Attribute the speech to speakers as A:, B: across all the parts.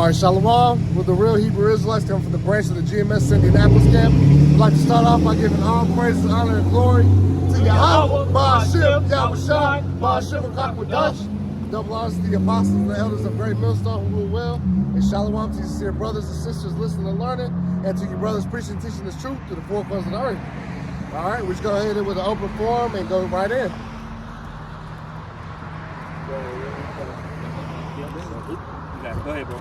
A: All right, Shalom, with the real Hebrew Israelites coming from the branch of the GMS Indianapolis camp. We'd like to start off by giving all praises, honor, and glory to Yahweh, Ba'ashem, Yahushua, Ba'ashem, Akakwadash. Double honors to the apostles and the elders of Great Millstone who rule well. And Shalom to your sincere brothers and sisters listening and learning, and to your brothers preaching and teaching this truth to the four corners of the earth. All right, we just go ahead with an open forum and go right in.
B: Go ahead, bro.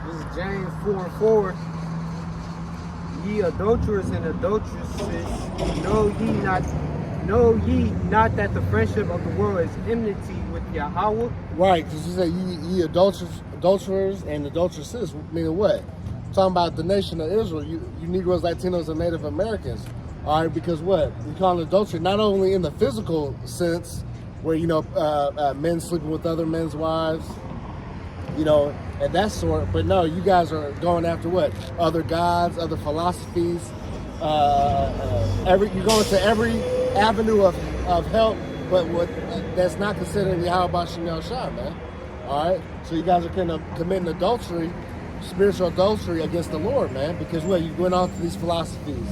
C: This is James 4:4. Ye adulterers and adulteresses, know ye not that the friendship of the world is enmity with Yahweh?
A: Right, because you say ye adulterers and adulteresses, meaning what? Talking about the nation of Israel, you Negroes, Latinos, and Native Americans. All right, because what? We call it adultery not only in the physical sense, where, men sleeping with other men's wives, and that sort, but no, you guys are going after what? Other gods, other philosophies. You're going to every avenue of help, but what that's not considered Yahweh Ba'ashem Yahushua, man. All right, so you guys are committing adultery, spiritual adultery against the Lord, man, because what? You went on to these philosophies.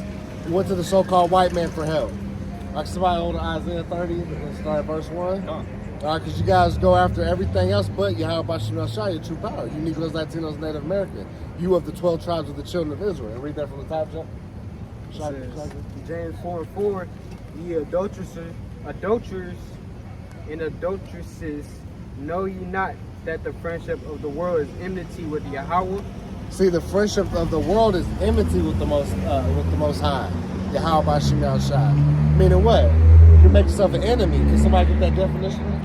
A: You went to the so-called white man for help. Like somebody hold Isaiah 30 and start at verse 1. All right, because you guys go after everything else but Yahweh Ba'ashem Yahushua, your true power. You Negroes, Latinos, Native American. You of the 12 tribes of the children of Israel. And read that from the top, Jeff.
C: James 4:4. Ye adulterers and adulteresses, know ye not that the friendship of the world is enmity with Yahweh?
A: See, the friendship of the world is enmity with the Most High, Yahweh Ba'ashem Yahushua. Meaning what? You make yourself an enemy. Can somebody get that definition?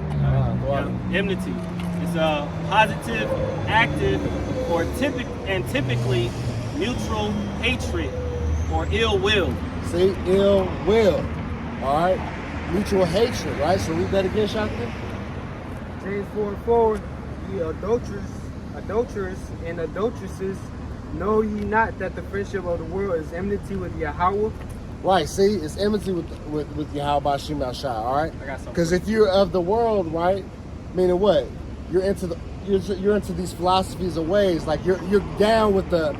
B: Enmity. It's a positive, active, or typically neutral hatred or ill will.
A: See, ill will. All right, mutual hatred. Right. So read that again, Shaka.
C: James 4:4. Ye adulterers and adulteresses, know ye not that the friendship of the world is enmity with Yahweh?
A: Right, see, it's enmity with Yahweh Ba'ashem Yahushua, all right?
B: I got something.
A: Because if you're of the world, right, meaning what? You're into these philosophies and ways, like you're down with the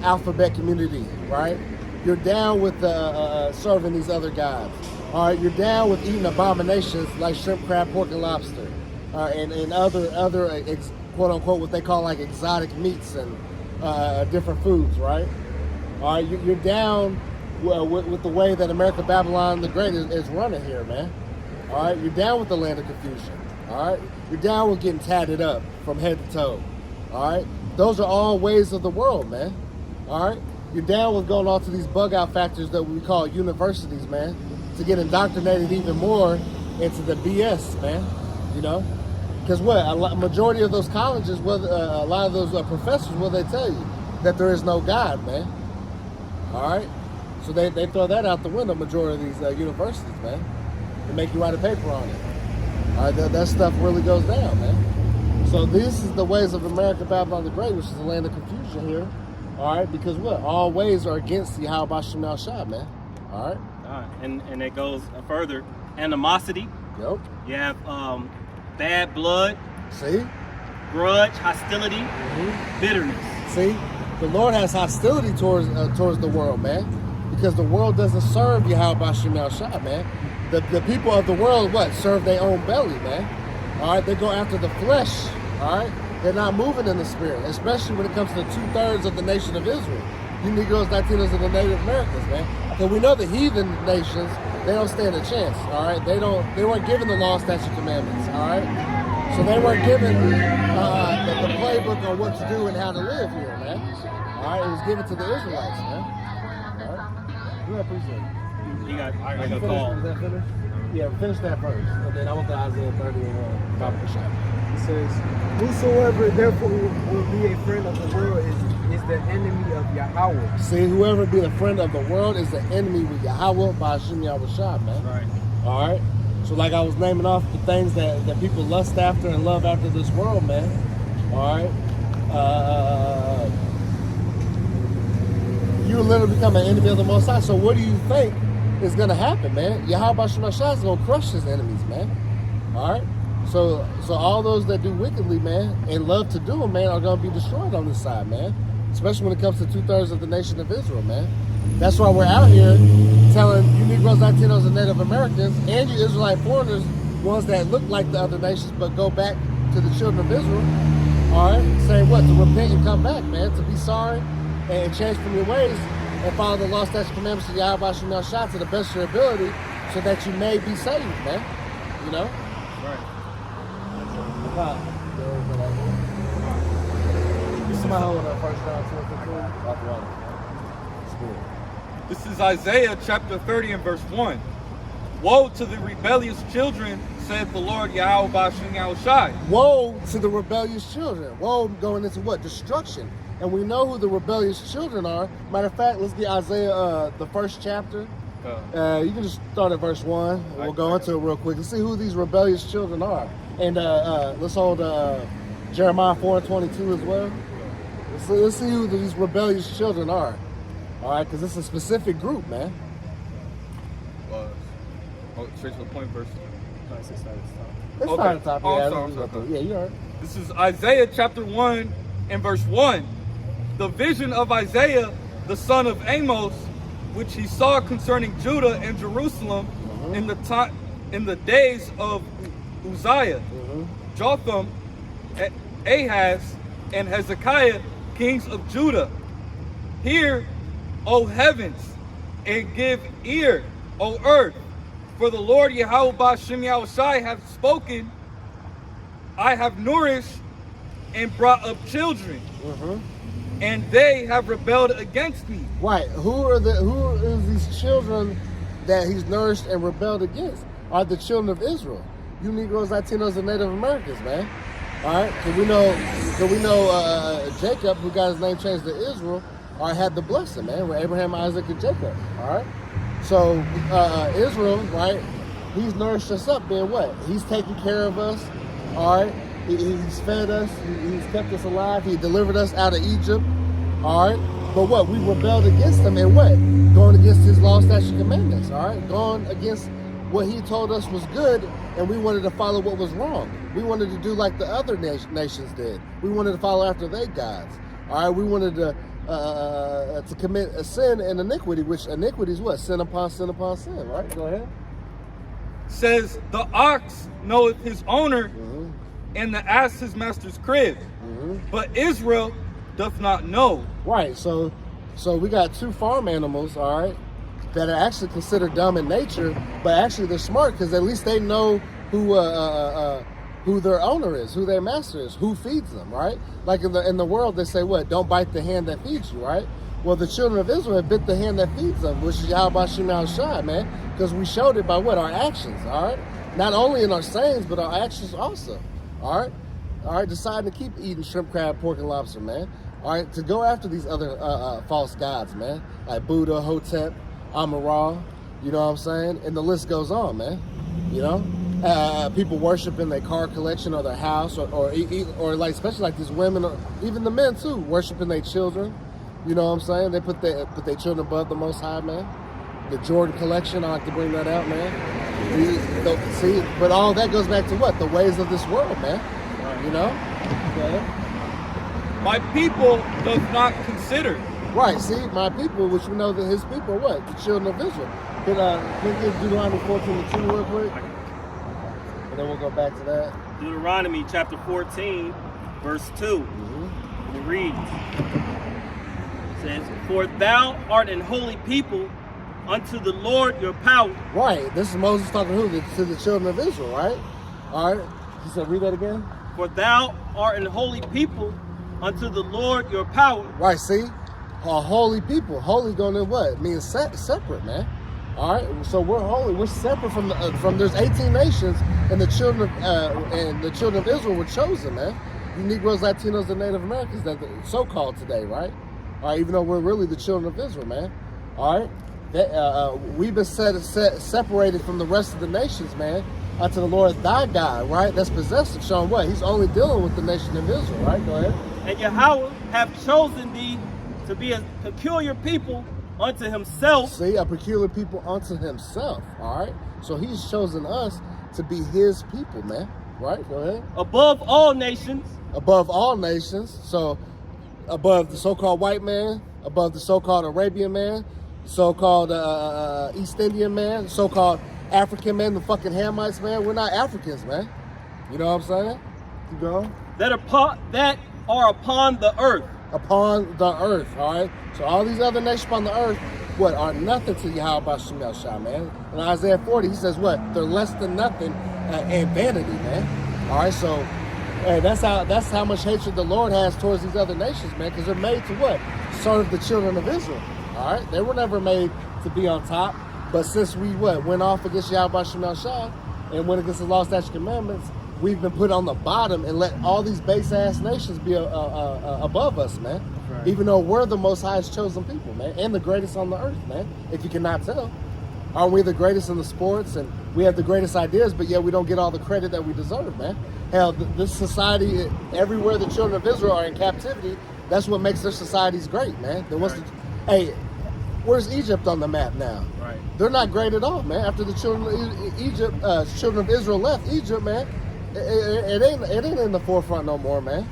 A: alphabet community, right? You're down with the serving these other gods, all right? You're down with eating abominations like shrimp, crab, pork, and lobster, and other quote unquote what they call like exotic meats and different foods, right? All right, you're down. Well, with the way that America Babylon the Great is running here, man. All right, you're down with the land of confusion. All right, you're down with getting tatted up from head to toe. All right, those are all ways of the world, man. All right, you're down with going off to these bug out factories that we call universities, man, to get indoctrinated even more into the BS, man. Because a majority of those colleges, a lot of those professors, will they tell you that there is no God, man. All right. So they throw that out the window, majority of these universities, man. They make you write a paper on it. All right, that stuff really goes down, man. So this is the ways of America Babylon the Great, which is the land of confusion here. All right, because what? All ways are against Yahweh Ba'ashem Yahushua, man. All right.
B: And it goes further. Animosity.
A: Yep.
B: You have bad blood.
A: See?
B: Grudge, hostility, bitterness.
A: See? The Lord has hostility towards the world, man. Because the world doesn't serve Yahweh Ba'ashem Yahushua, man. The people of the world, serve their own belly, man. All right, they go after the flesh, all right? They're not moving in the spirit, especially when it comes to 2/3 of the nation of Israel. You Negroes, Latinos, and the Native Americans, man. Because we know the heathen nations, they don't stand a chance, all right? They weren't given the law, statute, commandments, all right? So they weren't given the playbook on what to do and how to live here, man. All right, it was given to the Israelites, man. I appreciate it.
B: I got a call.
A: Is that finished? Yeah, finish that first. And then I want the Isaiah 30 and top of the shot.
C: It says, whosoever therefore will be a friend of the world is the enemy of Yahweh.
A: See, whoever be the friend of the world is the enemy with Yahweh Ba'ashem Yahushua, man.
B: Right.
A: All right. So like I was naming off the things that people lust after and love after this world, man. All right. You will literally become an enemy of the Most High. So what do you think is going to happen, man? Yahweh Ba'ashem Yahushua is going to crush his enemies, man. All right? So all those that do wickedly, man, and love to do them, man, are going to be destroyed on this side, man. Especially when it comes to 2/3 of the nation of Israel, man. That's why we're out here telling you Negroes, Latinos, and Native Americans, and you Israelite foreigners, ones that look like the other nations but go back to the children of Israel, all right, saying what? To repent and come back, man, to be sorry and change from your ways and follow the law, statutes, commandments of Yahweh Shem Shah to the best of your ability so that you may be saved, man. You know?
B: Right.
A: Somebody hold up First John 2:15. Off the water.
D: This is Isaiah chapter 30 and verse 1. Woe to the rebellious children, saith the Lord Yahweh Bashim Yahushai.
A: Woe to the rebellious children. Woe going into what? Destruction. And we know who the rebellious children are. Matter of fact, let's get Isaiah, the first chapter. You can just start at verse 1. We'll go into it real quick and see who these rebellious children are. And let's hold Jeremiah 4:22 as well. Let's see who these rebellious children are. All right, because it's a specific group, man.
D: Straight to the point, verse.
A: Let's
D: Okay.
A: start at the top.
D: Oh,
A: Yeah,
D: I'm sorry.
A: Yeah, you heard.
D: This is Isaiah chapter 1 and verse 1. The vision of Isaiah, the son of Amos, which he saw concerning Judah and Jerusalem in the days of Uzziah, Jotham, Ahaz, and Hezekiah, kings of Judah. Hear, O heavens, and give ear, O earth, for the Lord Yahweh Bashim Yahushai hath spoken. I have nourished and brought up children, and they have rebelled against me.
A: Right. Who is these children that he's nourished and rebelled against? Are the children of Israel. You Negroes, Latinos, and Native Americans, man. All right. So we know Jacob, who got his name changed to Israel, had the blessing, man, with Abraham, Isaac, and Jacob. All right. So Israel, right? He's nourished us up, being what? He's taking care of us. All right. He's fed us. He's kept us alive. He delivered us out of Egypt. All right. But what? We rebelled against him and what? Going against his law, statutes, commandments. All right. Going against what he told us was good, and we wanted to follow what was wrong. We wanted to do like the other nations did. We wanted to follow after their gods. All right. We wanted to commit a sin and iniquity, which iniquity is what? Sin upon sin upon sin. Right. Go ahead.
D: Says the ox knoweth his owner, and the ass his master's crib, but Israel doth not know.
A: Right. So we got two farm animals, all right, that are actually considered dumb in nature, but actually they're smart because at least they know who their owner is, who their master is, who feeds them, right? Like in the world, they say what? Don't bite the hand that feeds you, right? Well, the children of Israel have bit the hand that feeds them, which is Yahweh Shem Shah, man, because we showed it by what? Our actions, all right? Not only in our sayings, but our actions also, all right? All right, deciding to keep eating shrimp, crab, pork, and lobster, man. All right, to go after these other false gods, man, like Buddha, Hotep, Amon-Ra, you know what I'm saying? And the list goes on, man, you know? People worshiping their car collection or their house, or like, especially like these women, or even the men too, worshiping their children. You know what I'm saying? They put their children above the Most High, man. The Jordan collection, I like to bring that out, man. See, but all that goes back to what? The ways of this world, man. You know? Yeah.
D: My people doth not consider.
A: Right, see, my people, which we know that his people are what? The children of Israel. Can we get Deuteronomy 14:2 real quick? And then we'll go back to that.
B: Deuteronomy chapter 14, verse 2. And it reads, it says, for thou art an holy people unto the Lord your power.
A: Right, this is Moses talking to who? To the children of Israel, right? All right, he said, read that again.
B: For thou art an holy people unto the Lord your power.
A: Right, see? A holy people. Holy going to what? It means separate, man. All right, so we're holy. We're separate from there's 18 nations, and the children of Israel were chosen, man. You Negroes, Latinos, and Native Americans that are so-called today, right? All right, even though we're really the children of Israel, man. All right, we've been separated from the rest of the nations, man, unto the Lord thy God, right? That's possessive, showing what? He's only dealing with the nation of Israel, right? Go ahead.
B: And Yahweh have chosen thee to be a peculiar people unto himself.
A: See, a peculiar people unto himself, all right? So he's chosen us to be his people, man. right? Go ahead.
B: above all nations,
A: Above all nations. So above the so-called white man, above the so-called Arabian man, so-called East Indian man, so-called African man, the fucking Hamites, man. We're not Africans, man. You know what I'm saying? Keep going.
B: that are upon the earth.
A: Upon the earth, all right? So all these other nations upon the earth, what, are nothing to Yahweh Shemel Shah, man. In Isaiah 40, he says what? They're less than nothing and vanity, man. All right, so hey, that's how much hatred the Lord has towards these other nations, man, because they're made to what? Serve the children of Israel, all right? They were never made to be on top, but since we, went off against Yahweh Shemel Shah and went against the law, statutes, commandments, we've been put on the bottom and let all these base-ass nations be above us, man. Right. Even though we're the most highest chosen people, man, and the greatest on the earth, man, if you cannot tell. Aren't we the greatest in the sports, and we have the greatest ideas, but yet we don't get all the credit that we deserve, man? Hell, this society, everywhere the children of Israel are in captivity, that's what makes their societies great, man. Then what's hey, where's Egypt on the map now?
B: Right.
A: They're not great at all, man. After the children of Israel left Egypt, man, it ain't in the forefront no more, man.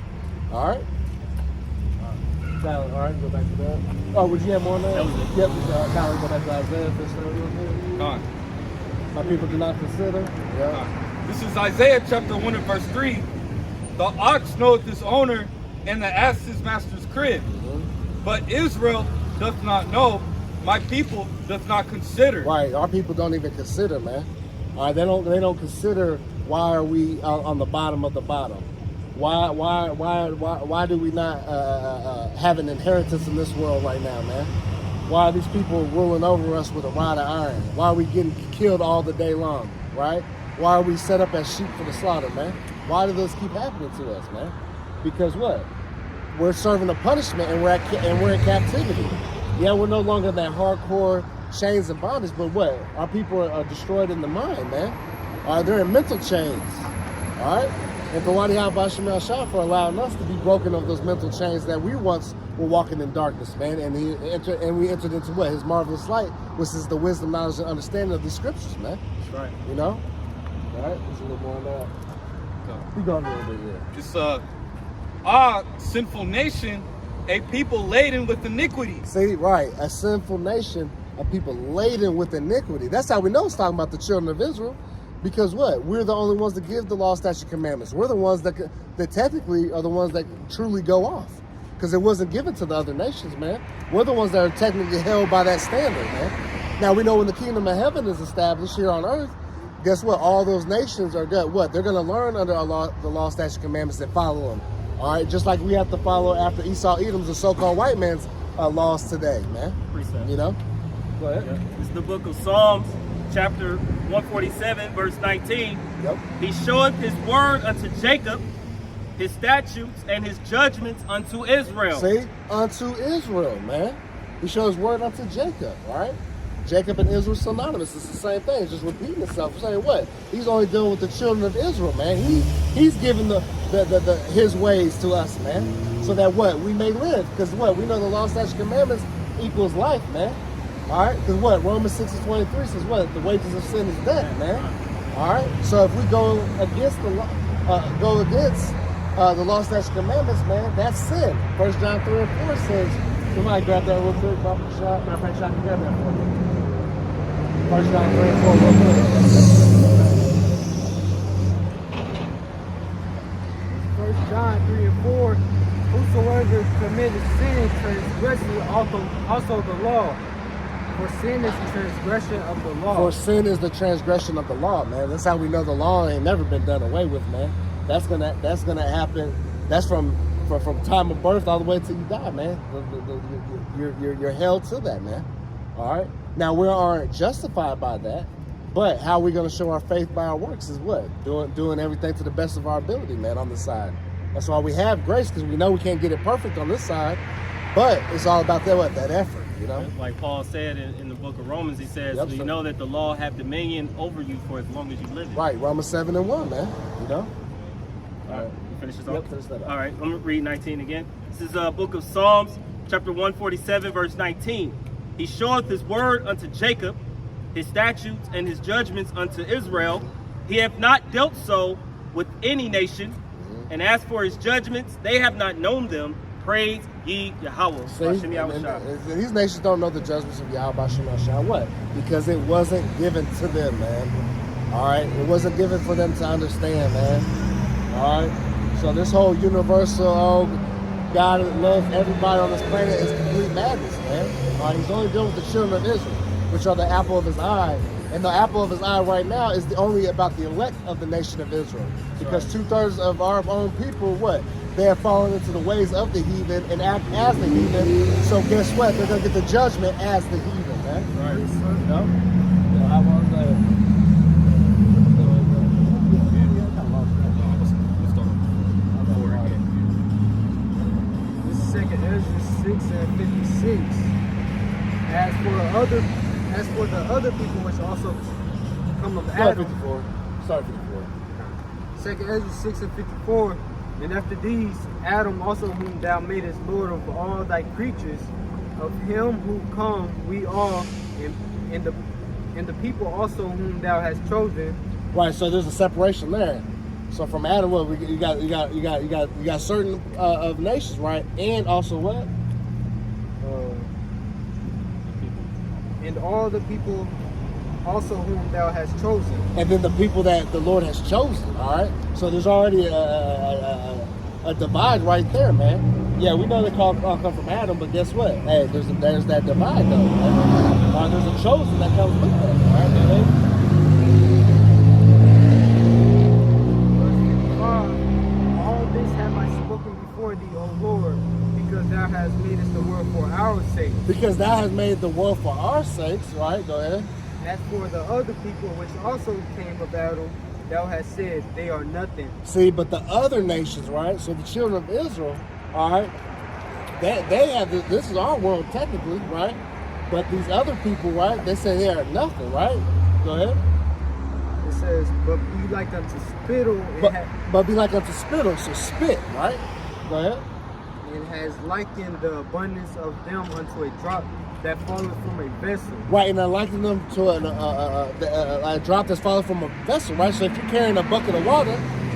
A: All right. All right, go back to that. Oh, would you have more on that?
B: That was it.
A: Yep, Kylie, go back to Isaiah. My people do not consider. Yeah.
D: This is Isaiah chapter 1 and verse 3. The ox knoweth his owner, and the ass his master's crib. But Israel doth not know, my people doth not consider.
A: Right, our people don't even consider, man. All right, they don't consider why are we on the bottom of the bottom. Why do we not have an inheritance in this world right now, man? Why are these people ruling over us with a rod of iron? Why are we getting killed all the day long, right? Why are we set up as sheep for the slaughter, man? Why do those keep happening to us, man? Because what? We're serving a punishment and we're in captivity. Yeah, we're no longer that hardcore chains and bondage, but what? Our people are destroyed in the mind, man. All right, they're in mental chains, all right? And for Wadi Shemel Shah for allowing us to be broken of those mental chains that we once were walking in darkness, man. And we entered into what? His marvelous light, which is the wisdom, knowledge, and understanding of these scriptures, man.
B: That's right.
A: You know? All right, there's a little more on that. Keep going a little bit here.
D: This sinful nation, a people laden with iniquity.
A: See, right, a sinful nation, a people laden with iniquity. That's how we know it's talking about the children of Israel. Because what? We're the only ones that give the law, statute, commandments. We're the ones that technically are the ones that truly go off. Because it wasn't given to the other nations, man. We're the ones that are technically held by that standard, man. Now we know when the kingdom of heaven is established here on earth, guess what? All those nations are good. What? They're going to learn under the law, statute, commandments and follow them. All right? Just like we have to follow after Esau, Edom's, the so-called white man's laws today, man.
B: Precept.
A: You know? Go ahead.
B: Yeah. This is the book of Psalms, chapter 147, verse 19.
A: Yep.
B: He showeth his word unto Jacob, his statutes and his judgments unto Israel.
A: See? Unto Israel, man. He shows word unto Jacob, all right? Jacob and Israel synonymous. It's the same thing. It's just repeating itself. Saying what? He's only dealing with the children of Israel, man. He's giving his ways to us, man. So that what? We may live. Because what? We know the law, statutes, commandments equals life, man. All right? Because what? Romans 6:23 says what? The wages of sin is death, man. All right? So if we go against the law, the law, statutes, commandments, man, that's sin. 1 John 3 and 4 says, somebody grab that real quick, Papa Shot. Matter of fact, Shot can grab that for me. 1 John 3 and 4 real quick.
C: 1 John 3 and 4. Whosoever committed sin transgresses also the law. For sin is the transgression of the law.
A: For sin is the transgression of the law, man. That's how we know the law ain't never been done away with, man. That's gonna happen. That's from time of birth all the way till you die, man. You're held to that, man. All right. Now we aren't justified by that, but how are we gonna show our faith by our works is what? Doing everything to the best of our ability, man. On the side. That's why we have grace, because we know we can't get it perfect on this side, but it's all about that effort, you know.
B: Like Paul said in the book of Romans, he says,
A: Yep,
B: you know that the law have dominion over you for as long as you live.
A: Right. Romans 7 and 1, man. You know.
B: All right. Finish this off?
A: Yep, finish that up.
B: All right, I'm going to read 19 again. This is a book of Psalms, chapter 147, verse 19. He showeth his word unto Jacob, his statutes and his judgments unto Israel. He hath not dealt so with any nation. And as for his judgments, they have not known them. Praise ye Yahweh.
A: See,
B: Hashem Yahushua.
A: and these nations don't know the judgments of Yahweh Shem Yahshua. What? Because it wasn't given to them, man. All right? It wasn't given for them to understand, man. All right? So this whole universal, God loves everybody on this planet is complete madness, man. All right? He's only dealing with the children of Israel, which are the apple of his eye. And the apple of his eye right now is only about the elect of the nation of Israel. Because 2/3 of our own people, what? They have fallen into the ways of the heathen and act as the heathen. So guess what? They're going to get the judgment as the heathen, man.
B: Right.
A: No? Yeah, I was
C: This is 2nd Ezra 6 and 56. As for the other people which also come of
A: Start
C: Adam.
A: 54. Start 54.
C: 2nd Ezra 6 and 54. And after these, Adam also whom thou madest Lord of all thy creatures, of him who come we all, and the people also whom thou hast chosen.
A: Right, so there's a separation there. So from Adam, what you got certain of nations, right? And also what?
C: And all the people also whom thou hast chosen.
A: And then the people that the Lord has chosen, all right? So there's already a divide right there, man. Yeah, we know they all come from Adam, but guess what? Hey, there's that divide, though. Right? There's a chosen that comes with that, all right, man?
C: Verse 55, all this have I spoken before thee, O Lord, because thou hast made us the world for our sake.
A: Because thou hast made the world for our sakes, right? Go ahead.
C: As for the other people which also came about them, thou hast said they are nothing.
A: See, but the other nations, right? So the children of Israel, all right, they have this is our world technically, right? But these other people, right? They say they are nothing, right? Go ahead.
C: It says, but be like unto spittle,
A: But be like unto spittle, so spit, right? Go ahead.
C: and has likened the abundance of them unto a drop that falleth from a vessel.
A: Right, and I liken them to a drop that's falling from a vessel, right? So if you're carrying a bucket of water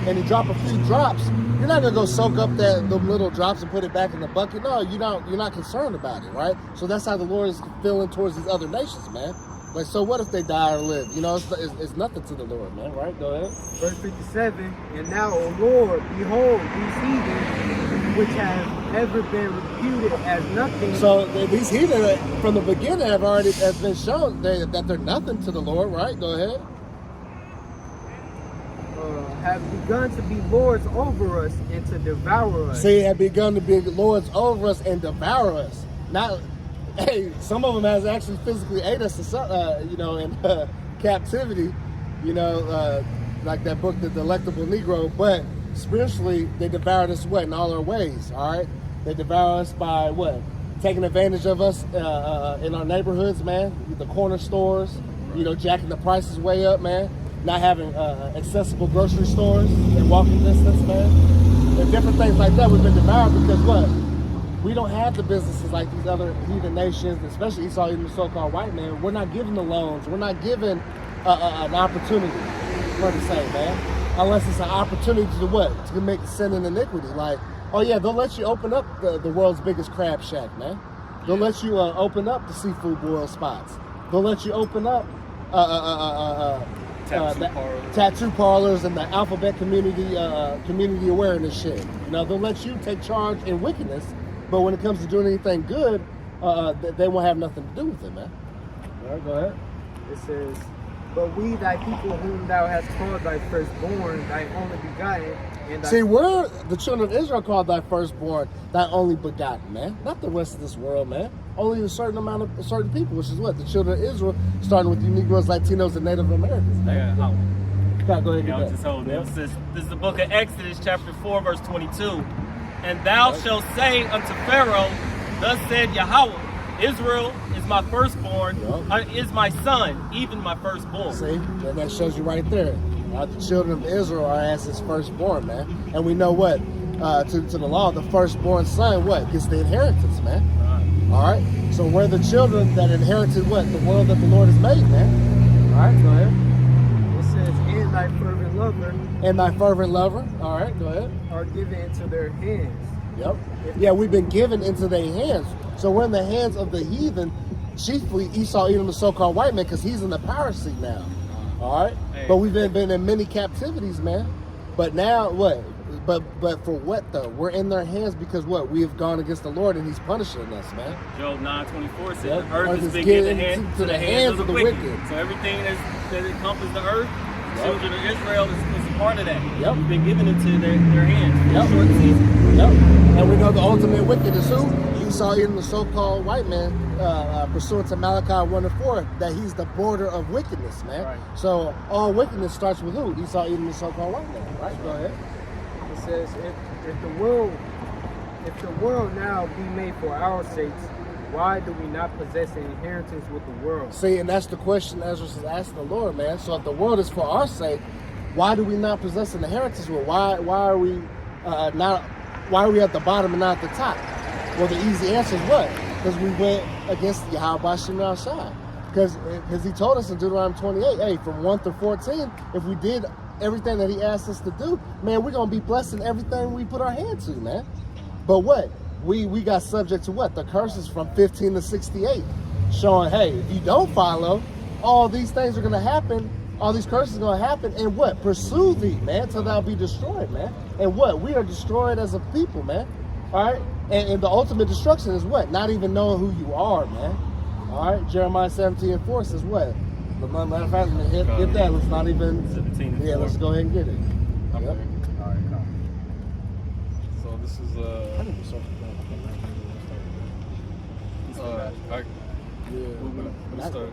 A: and you drop a few drops, you're not gonna go soak up them little drops and put it back in the bucket. No, you're not concerned about it, right? So that's how the Lord is feeling towards these other nations, man. Like, so what if they die or live? You know, it's nothing to the Lord, man, right? Go ahead.
C: Verse 57, and now, O Lord, behold, these heathen, which have ever been reputed as nothing.
A: So these heathen from the beginning has been shown that they're nothing to the Lord, right? Go ahead.
C: Have begun to be lords over us and to devour us.
A: See, have begun to be lords over us and devour us. Now, hey, some of them has actually physically ate us, in captivity, like that book, The Delectable Negro. But spiritually, they devoured us what? In all our ways, all right? They devour us by what? Taking advantage of us in our neighborhoods, man. The corner stores, jacking the prices way up, man. Not having accessible grocery stores in walking distance, man. And different things like that we've been devoured because what? We don't have the businesses like these other heathen nations, especially Esau, even the so-called white man. We're not given the loans. We're not given an opportunity, what to say, man. Unless it's an opportunity to what? To make sin and iniquity. Like, oh yeah, they'll let you open up the world's biggest crab shack, man. They'll let you open up the seafood boil spots. They'll let you open up tattoo parlors and the alphabet community awareness shit. They'll let you take charge in wickedness, but when it comes to doing anything good, they won't have nothing to do with it, man. All right, go ahead.
C: It says, but we thy people whom thou hast called thy firstborn, thy only begotten, and thy...
A: See, we're the children of Israel called thy firstborn, thy only begotten, man. Not the rest of this world, man. Only a certain people, which is what? The children of Israel, starting with you Negroes, Latinos, and Native Americans, man.
B: Yeah,
A: Go ahead,
B: I was just holding it. This is the book of Exodus, chapter 4, verse 22. And thou shalt say unto Pharaoh, thus said Yahweh, Israel is my firstborn, is my son, even my firstborn.
A: See, and that shows you right there. The children of Israel are as his firstborn, man. And we know what? To the law, the firstborn son, what? Gets the inheritance, man. All right? So we're the children that inherited what? The world that the Lord has made, man. All right, go ahead.
C: It says, and thy fervent lover
A: And thy fervent lover. All right, go ahead.
C: are given into their hands.
A: Yep. Yeah, we've been given into their hands. So we're in the hands of the heathen, chiefly Esau, Edom, the so-called white man, because he's in the power seat now. All right.
B: Hey.
A: But we've been in many captivities, man. But now what? But for what though? We're in their hands because what? We have gone against the Lord and He's punishing us, man.
B: Job 9:24 says
A: Yep.
B: the earth is being
A: given
B: given
A: to the hands of the wicked.
B: So everything that encompasses the earth, the
A: Yep.
B: children of Israel is a part of that.
A: Yep.
B: We've been given into their hands.
A: Yep.
B: Short season.
A: Yep. And we know the ultimate wicked is who? Esau, Edom, the so-called white man, pursuant to Malachi 1:4, that he's the border of wickedness, man.
B: Right.
A: So all wickedness starts with who? Esau, Edom, the so-called white man. Right? Go ahead.
C: It says, if the world now be made for our sakes, why do we not possess an inheritance with the world?
A: See, and that's the question Ezra is asking the Lord, man. So if the world is for our sake, why do we not possess an inheritance with? Why are we not? Why are we at the bottom and not at the top? Well, the easy answer is what? Because we went against Yahweh Shem Shai. Because He told us in Deuteronomy 28, hey, from 1 through 14, if we did everything that He asked us to do, man, we're gonna be blessed in everything we put our hand to, man. But what? We got subject to what? The curses from 15 to 68, showing, hey, if you don't follow, all these things are gonna happen. All these curses are going to happen, and what? Pursue thee, man, till thou be destroyed, man. And what? We are destroyed as a people, man. All right? And the ultimate destruction is what? Not even knowing who you are, man. All right? Jeremiah 17:4 says what? But matter of fact, hit that. Let's not even.
B: 17 and
A: Yeah,
B: 4.
A: let's go ahead and get it.
D: Okay.
A: Yep.
D: All right, come. So this is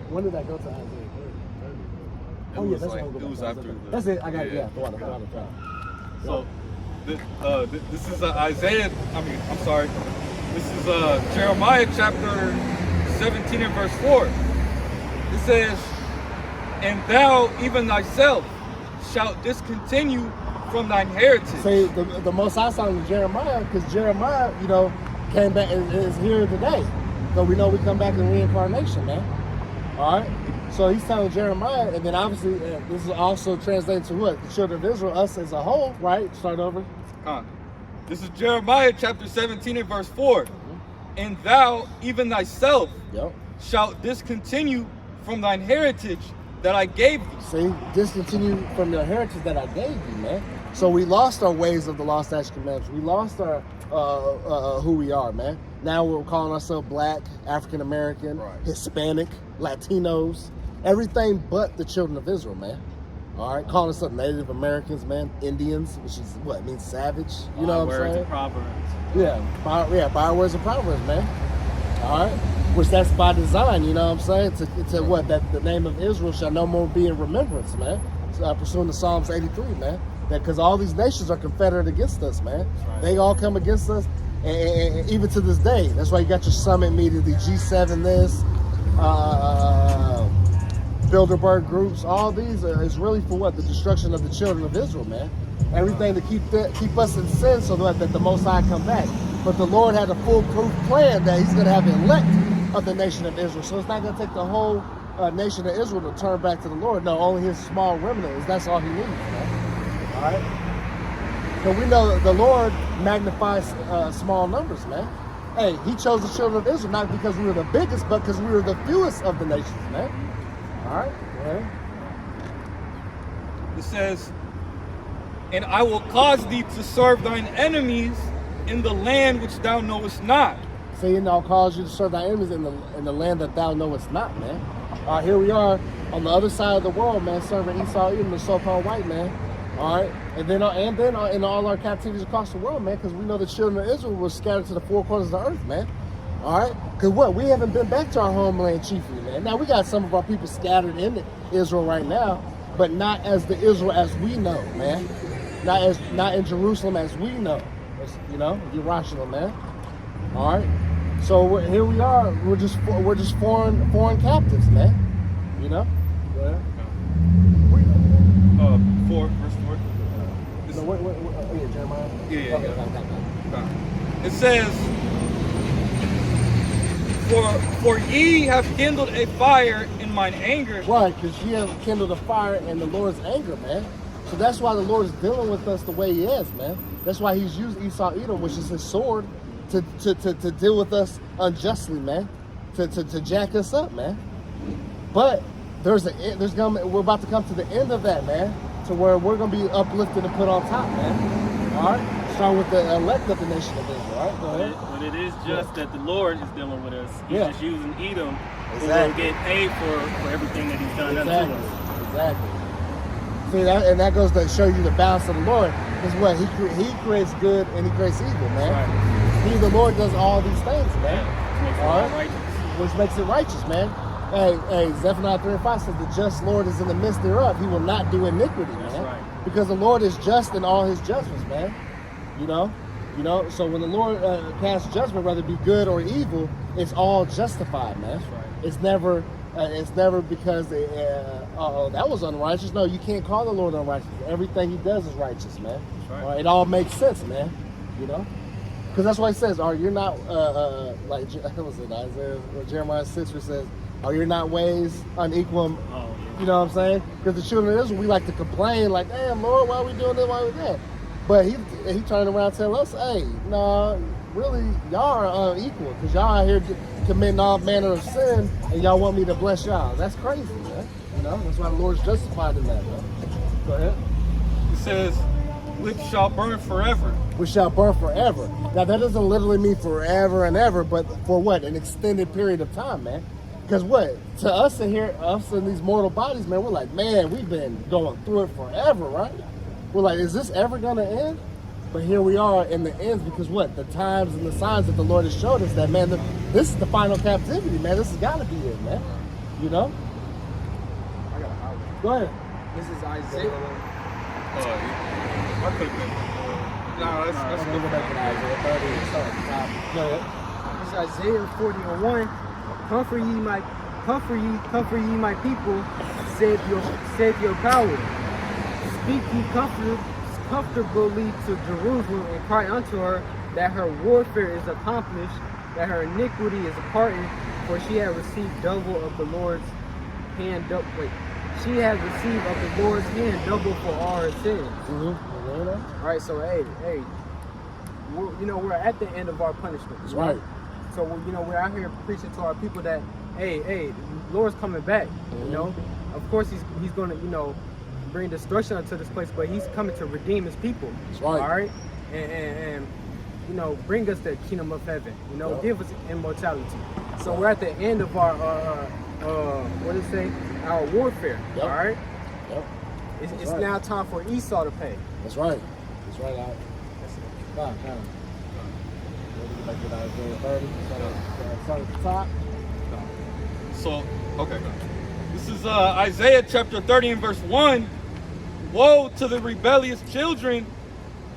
A: When did that go to Isaiah? Oh, yeah, that's
D: it was after the,
A: That's it. I got it.
D: yeah.
A: Yeah, the water.
D: So this is Isaiah. I'm sorry. This is Jeremiah chapter 17 and verse 4. It says, "And thou even thyself shalt discontinue from thine heritage."
A: See, the most I saw in Jeremiah, because Jeremiah, came back and is here today. So we know we come back in reincarnation, man. All right? So he's telling Jeremiah, and then obviously this is also translated to what? The children of Israel, us as a whole, right? Start over.
D: This is Jeremiah chapter 17 and verse 4. "And thou even thyself
A: Yep.
D: shalt discontinue from thine heritage that I gave thee."
A: See, discontinue from the heritage that I gave you, man. So we lost our ways of the lost statute commandments. We lost our who we are, man. Now we're calling ourselves Black, African American,
D: Right.
A: Hispanic, Latinos, everything but the children of Israel, man. All right, calling ourselves Native Americans, man, Indians, which is what it means, savage. You know what I'm
B: Words
A: saying?
B: and proverbs.
A: By words and proverbs, man. All right, which that's by design. You know what I'm saying? To what? That the name of Israel shall no more be in remembrance, man. So, pursuing the Psalms 83, man. Because all these nations are confederate against us, man.
B: Right.
A: They all come against us, and even to this day. That's why you got your summit meeting, the G7, this, Bilderberg groups. All these is really for what? The destruction of the children of Israel, man. Everything to keep us in sin, so that the Most High come back. But the Lord had a foolproof plan that He's going to have elect of the nation of Israel. So it's not going to take the whole nation of Israel to turn back to the Lord. No, only His small remnant. That's all He needs, man. All right. So we know that the Lord magnifies small numbers, man. Hey, He chose the children of Israel not because we were the biggest, but because we were the fewest of the nations, man. All right. Yeah.
D: It says, "And I will cause thee to serve thine enemies in the land which thou knowest not."
A: See, and I'll cause you to serve thy enemies in the land that thou knowest not, man. All right, here we are on the other side of the world, man, serving Esau, Edom, the so-called white man. All right, and then in all our captivities across the world, man, because we know the children of Israel were scattered to the four corners of the earth, man. All right, because what? We haven't been back to our homeland chiefly, man. Now we got some of our people scattered in Israel right now, but not as the Israel as we know, man. Not in Jerusalem as we know, Jerusalem, man. All right, so here we are. We're just foreign captives, man. You know. Go ahead.
D: 4 verse 4.
A: Jeremiah.
D: Yeah.
A: Okay.
D: It says, For ye have kindled a fire in mine anger.
A: Right, because you have kindled a fire in the Lord's anger, man. So that's why the Lord is dealing with us the way He is, man. That's why He's used Esau Edom, which is His sword, to deal with us unjustly, man. To jack us up, man. But we're about to come to the end of that, man. To where we're gonna be uplifted and put on top, man. All right. Starting with the elect of the nation of Israel. All right. Go ahead.
B: But it is just that the Lord is dealing with us. He's just using Edom, who will
A: Exactly.
B: get paid for everything that He's done unto
A: Exactly.
B: us.
A: Exactly. See that goes to show you the balance of the Lord. Is what He creates good and He creates evil, man.
B: Right.
A: He, the Lord, does all these things, man.
B: Makes it
A: All
B: all
A: right.
B: righteous.
A: Which makes it righteous, man. Hey, Zephaniah 3:5 says the just Lord is in the midst thereof. He will not do iniquity, man.
B: That's right.
A: Because the Lord is just in all His judgments, man. You know. So when the Lord casts judgment, whether it be good or evil, it's all justified, man.
B: That's right.
A: It's never because that was unrighteous. No, you can't call the Lord unrighteous. Everything He does is righteous, man.
B: That's right.
A: It all makes sense, man. You know. Because that's why He says, "Are you're not like what was it Isaiah or Jeremiah 6 where it says, are your not ways unequal?"
B: Oh, yeah.
A: You know what I'm saying? Because the children of Israel, we like to complain, like, "Damn, Lord, why are we doing this? Why are we that?" But he turned around and tell us, "Hey, no, really, y'all are unequal because y'all out here committing all manner of sin, and y'all want me to bless y'all. That's crazy, man. You know, that's why the Lord's justified in that, man." Go ahead.
D: It says, which shall burn forever.
A: We shall burn forever. Now that doesn't literally mean forever and ever, but for what? An extended period of time, man. Because what? To us in here, us in these mortal bodies, man, we're like, man, we've been going through it forever, right? We're like, is this ever gonna end? But here we are in the ends because what? The times and the signs that the Lord has showed us that, man, this is the final captivity, man. This has got to be it, man. You know?
C: I got a highway.
A: Go ahead.
C: This is Isaiah.
D: I could have been. Nah, that's
A: Okay,
D: good.
A: go back to Isaiah 30 and start at the top. Go ahead.
C: This is Isaiah 40:1. Comfort ye my people, save your power. Speak ye comfortably to Jerusalem and cry unto her that her warfare is accomplished, that her iniquity is pardoned, for she had received double of the Lord's hand. She had received of the Lord's hand double for all her sins.
A: Mm-hmm.
C: All right, so hey, we're at the end of our punishment.
A: That's right.
C: So we're out here preaching to our people that hey, the Lord's coming back.
A: Mm-hmm.
C: You know, of course he's going to bring destruction unto this place, but He's coming to redeem His people.
A: That's right.
C: All right, and bring us the kingdom of heaven.
A: Yep.
C: Give us immortality. So we're at the end of our what did it say? Our warfare.
A: Yep.
C: All right.
A: Yep.
C: It's
A: right.
C: now time for Esau to pay.
A: That's right. That's right, Al. Come on. We'll get back to Isaiah 30. Start at the top.
D: So, okay. This is Isaiah chapter 30 and verse 1. Woe to the rebellious children,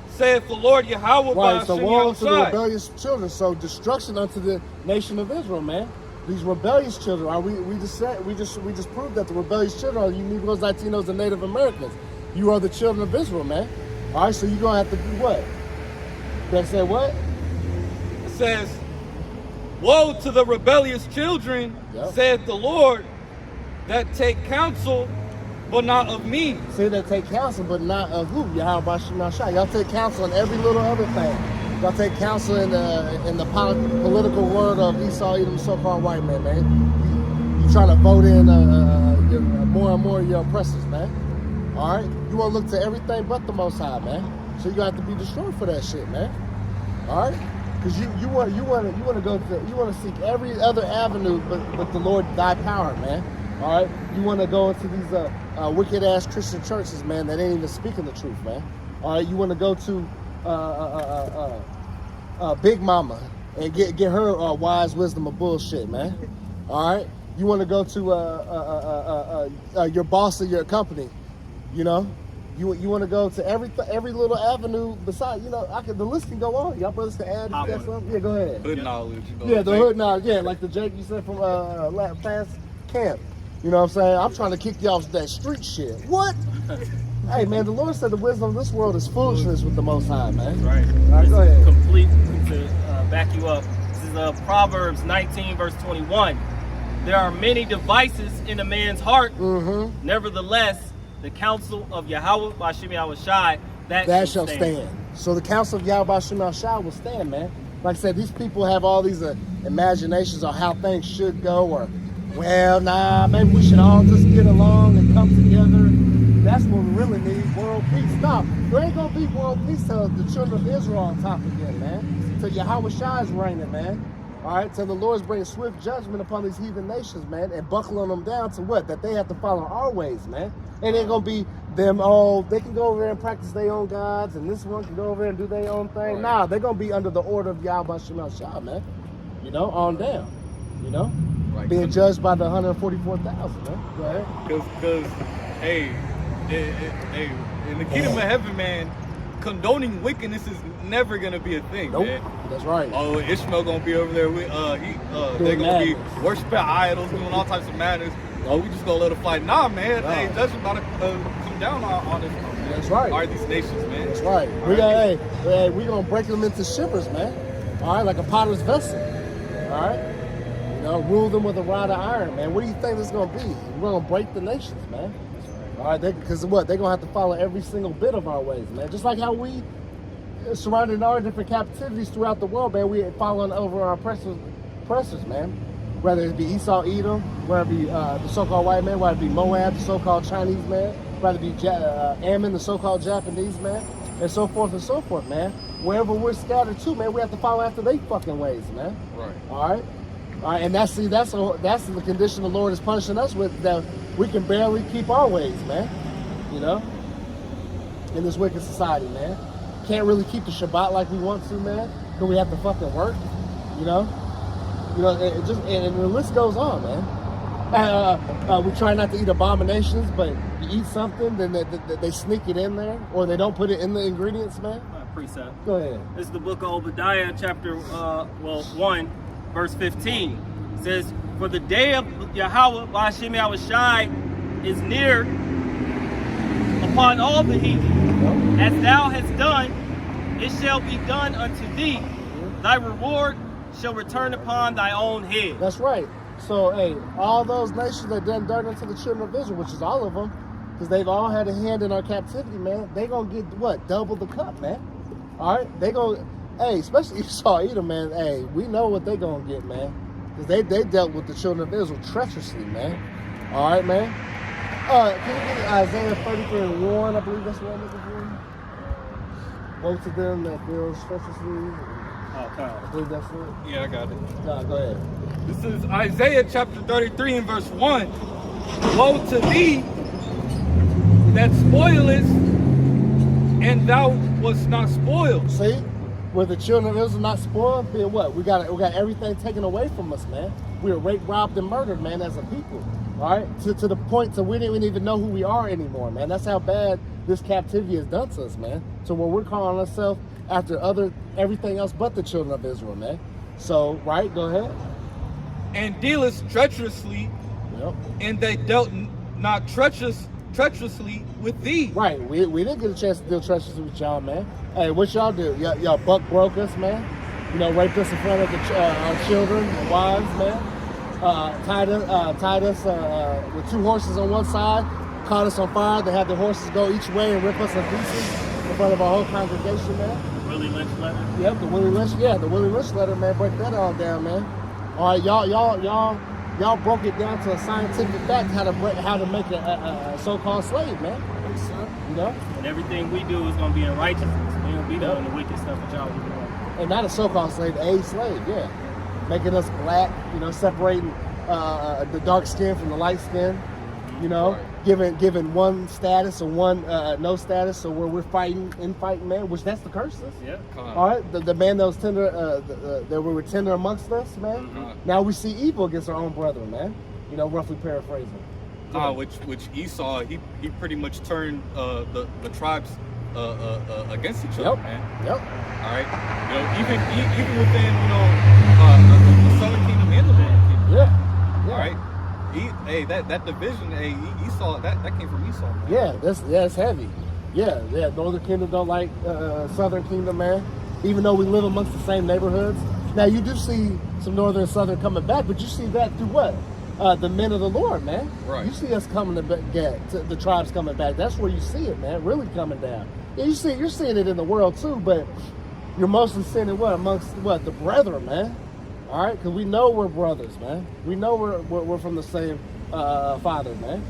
D: saith the Lord Yahweh.
A: Right, so woe to the
D: Shai.
A: rebellious children. So destruction unto the nation of Israel, man. These rebellious children. We just proved that the rebellious children are you Negroes, Latinos, and Native Americans. You are the children of Israel, man. All right, so you're gonna have to do what? That say what?
D: It says, woe to the rebellious children,
A: Yep.
D: saith the Lord, that take counsel, but not of me.
A: Say that take counsel, but not of who? Yahweh Shai. Y'all take counsel in every little other thing. Y'all take counsel in the political word of Esau, Edom, so-called white man. You trying to vote in more and more of your oppressors, man. All right, you want to look to everything but the Most High, man. So you got to be destroyed for that shit, man. All right, because you want to seek every other avenue, but the Lord thy power, man. All right, you want to go into these wicked ass Christian churches, man, that ain't even speaking the truth, man. All right, you want to go to Big Mama and get her wise wisdom of bullshit, man. All right, you want to go to your boss of your company, you know. You want to go to every little avenue beside, the list can go on. Y'all brothers can add if you got something. Yeah, go ahead.
D: Hood knowledge.
A: Yeah, the hood knowledge. Yeah, like the Jake you said from past camp. You know what I'm saying? I'm trying to kick you off that street shit. What? Hey, man, the Lord said the wisdom of this world is foolishness with the Most High, man.
B: Right.
A: All right, go ahead.
B: Complete to back you up. This is Proverbs 19, verse 21. There are many devices in a man's heart.
A: Mm-hmm.
B: Nevertheless, the counsel of Yahweh Bashim Yahushai,
A: that shall stand. So the counsel of Yahweh Bashim Yahushai will stand, man. Like I said, these people have all these imaginations on how things should go, or, well, nah, maybe we should all just get along and come together. That's what we really need, world peace. No, there ain't gonna be world peace till the children of Israel on top again, man. Till Yahweh Shai is reigning, man. All right, till the Lord's bringing swift judgment upon these heathen nations, man, and buckling them down to what? That they have to follow our ways, man. It ain't gonna be them, they can go over there and practice their own gods, and this one can go over there and do their own thing.
D: Right. Nah,
A: they're gonna be under the order of Yahweh Shema Shah, man. You know, on down. You know?
D: Right.
A: Being judged by the 144,000, man. Go ahead.
D: Because, hey, in the kingdom of heaven, man, condoning wickedness is never gonna be a thing,
A: Nope.
D: man.
A: That's right.
D: Oh, Ishmael gonna be over there with they're gonna be worshiping idols, doing all types of madness. Oh, we just gonna let it fly. Nah, man.
A: Nah.
D: Hey, judgment about to come down on this.
A: That's right.
D: All right, these nations, man.
A: That's right. We gonna break them into shivers, man. All right, like a potter's vessel. All right. You know, rule them with a rod of iron, man. What do you think this is gonna be? We're gonna break the nations, man. All right, because what? They're gonna have to follow every single bit of our ways, man. Just like how we surrounded in our different captivities throughout the world, man. We following over our oppressors, man. Whether it be Esau, Edom, whether it be the so-called white man, whether it be Moab, the so-called Chinese man, whether it be Ammon, the so-called Japanese man, and so forth, man. Wherever we're scattered to, man, we have to follow after they fucking ways, man.
D: Right.
A: All right. And that's the condition the Lord is punishing us with, that we can barely keep our ways, man. You know, in this wicked society, man. Can't really keep the Shabbat like we want to, man. Because we have to fucking work, you know. And the list goes on, man. We try not to eat abominations, but you eat something, then they sneak it in there, or they don't put it in the ingredients, man.
B: Precept.
A: Go ahead.
B: This is the book of Obadiah, chapter 1, verse 15. It says, "For the day of Yahweh Bashim Yahushai is near upon all the heathen. As thou hast done, it shall be done unto thee. Thy reward shall return upon thy own head."
A: That's right. So, hey, all those nations that done dirt unto the children of Israel, which is all of them, because they've all had a hand in our captivity, man, they gonna get what? Double the cup, man. All right? They gonna, hey, especially Esau, Edom, man, hey, we know what they gonna get, man. Because they dealt with the children of Israel treacherously, man. All right, man? Can you get Isaiah 33:1? I believe that's what I'm looking for. Woe to them that deals treacherously. I believe that's it.
D: Yeah, I got it.
A: No, go ahead.
D: This is Isaiah chapter 33 and verse 1. Woe to thee that spoilest, and thou wast not spoiled.
A: See, were the children of Israel not spoiled? Then what? We got everything taken away from us, man. We were raped, robbed, and murdered, man, as a people. All right, to the point to we didn't even know who we are anymore, man. That's how bad this captivity has done to us, man. So when we're calling ourselves after everything else but the children of Israel, man. So, right, go ahead.
D: And dealest treacherously,
A: Yep.
D: and they dealt not treacherously with thee.
A: Right, we didn't get a chance to deal treacherously with y'all, man. Hey, what y'all do? Y'all buck broke us, man. You know, raped us in front of our children and wives, man. Tied us with two horses on one side, caught us on fire. They had the horses go each way and rip us in pieces in front of our whole congregation, man.
B: Willie Lynch letter.
A: Yep, the Willie Lynch letter, man. Break that all down, man. All right, y'all broke it down to a scientific fact how to make a so-called slave, man. You know,
B: And everything we do is going to be in righteousness. We ain't going to be doing the wicked stuff that y'all be doing.
A: and not a so-called slave, a slave, yeah, making us black. You know, separating the dark skin from the light skin. You know, giving one status or one no status, so where we're fighting, man, which that's the curses.
B: Yeah.
A: All right, the man that was tender, that we were tender amongst us, man. Now we see evil against our own brethren, man. You know, roughly paraphrasing.
D: Which Esau, he pretty much turned the tribes against each other, man.
A: Yep.
D: All right, you know, even within the southern kingdom and the northern kingdom.
A: Yeah.
D: All right. That division, Esau, that came from Esau. Man.
A: Yeah, it's heavy. Yeah. Northern Kingdom don't like Southern Kingdom, man. Even though we live amongst the same neighborhoods. Now you do see some Northern and Southern coming back, but you see that through what? the men of the Lord, man.
D: Right.
A: You see us coming to the tribes coming back. That's where you see it, man. Really coming down. Yeah, you're seeing it in the world too, but you're mostly seeing it amongst the brethren, man. All right, because we know we're brothers, man. We know we're from the same father, man.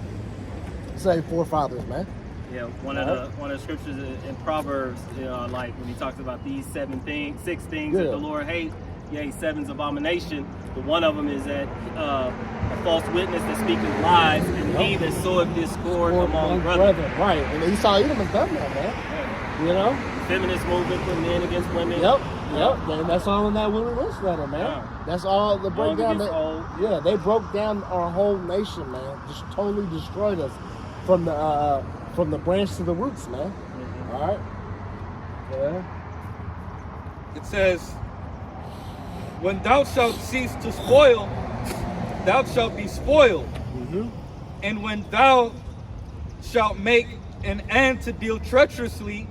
A: Same forefathers, man.
B: Yeah, one of the scriptures in Proverbs, like when he talks about these 6 things that the Lord hates. Yea, 7's abomination. But one of them is that a false witness that speaketh lies, and he that soweth discord among brethren.
A: Right, and Esau Edom has done that, man. You know,
B: Feminist movement, put men against women.
A: Yep. And that's all in that Willie Lynch letter, man.
B: Yeah.
A: That's all the breakdown.
B: Yeah,
A: they broke down our whole nation, man. Just totally destroyed us from the branch to the roots, man.
B: Mm-hmm.
A: All right. Yeah.
D: It says, when thou shalt cease to spoil, thou shalt be spoiled.
A: Mm-hmm.
D: And when thou shalt make an end to deal treacherously,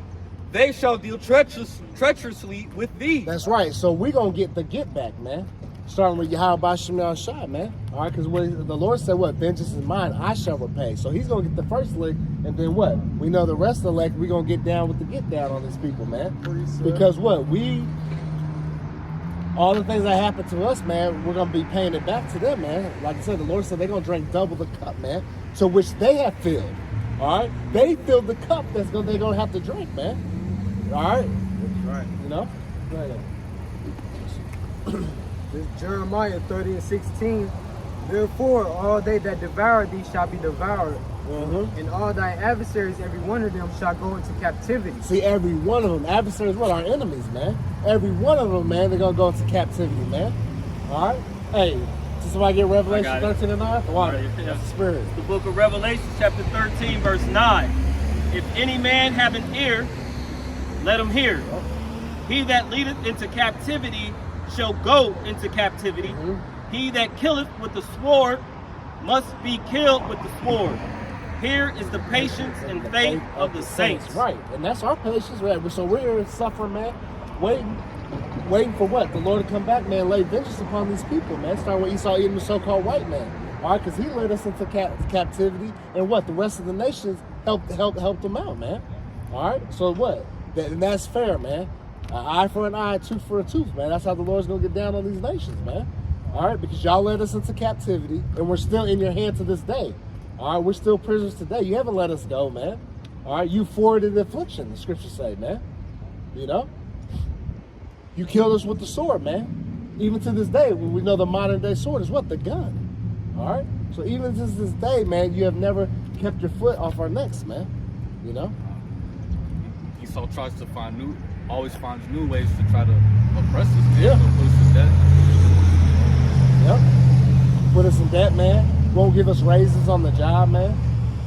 D: they shall deal treacherously with thee.
A: That's right. So we're going to get the get back, man. Starting with Yahweh Shemel Shai, man. All right, because the Lord said, vengeance is mine, I shall repay. So he's going to get the first lick, and then what? We know the rest of the lick, we're going to get down with the get down on these people, man. Because all the things that happen to us, man, we're going to be paying it back to them, man. Like I said, the Lord said they're going to drink double the cup, man, to which they have filled. All right? They filled the cup they're going to have to drink, man. All right?
B: That's right.
A: You know? Go ahead.
C: This Jeremiah 30:16. Therefore, all they that devour thee shall be devoured, and all thy adversaries, every one of them, shall go into captivity.
A: See, every one of them, adversaries, our enemies, man. Every one of them, man, they're going to go into captivity, man. All right? Hey, does somebody get Revelation 13 and 9? Wow, that's the spirit.
B: The book of Revelation, chapter 13, verse 9. If any man have an ear, let him hear. He that leadeth into captivity shall go into captivity. He that killeth with the sword must be killed with the sword. Here is the patience and faith of the saints.
A: Right, and that's our patience, right? So we're here suffering, man, waiting for what? The Lord to come back, man, lay vengeance upon these people, man. Start with Esau Edom, the so-called white man. All right, because he led us into captivity, and what? The rest of the nations helped them out, man. All right, so what? And that's fair, man. An eye for an eye, tooth for a tooth, man. That's how the Lord's going to get down on these nations, man. All right, because y'all led us into captivity, and we're still in your hand to this day. All right, we're still prisoners today. You haven't let us go, man. All right, you forwarded affliction, the scriptures say, man. You know? You killed us with the sword, man. Even to this day, we know the modern day sword is what? The gun. All right? So even to this day, man, you have never kept your foot off our necks, man. You know?
D: Esau tries to always finds new ways to try to oppress us, man.
A: Yeah.
D: So put us in debt.
A: Yep. Put us in debt, man. Won't give us raises on the job, man.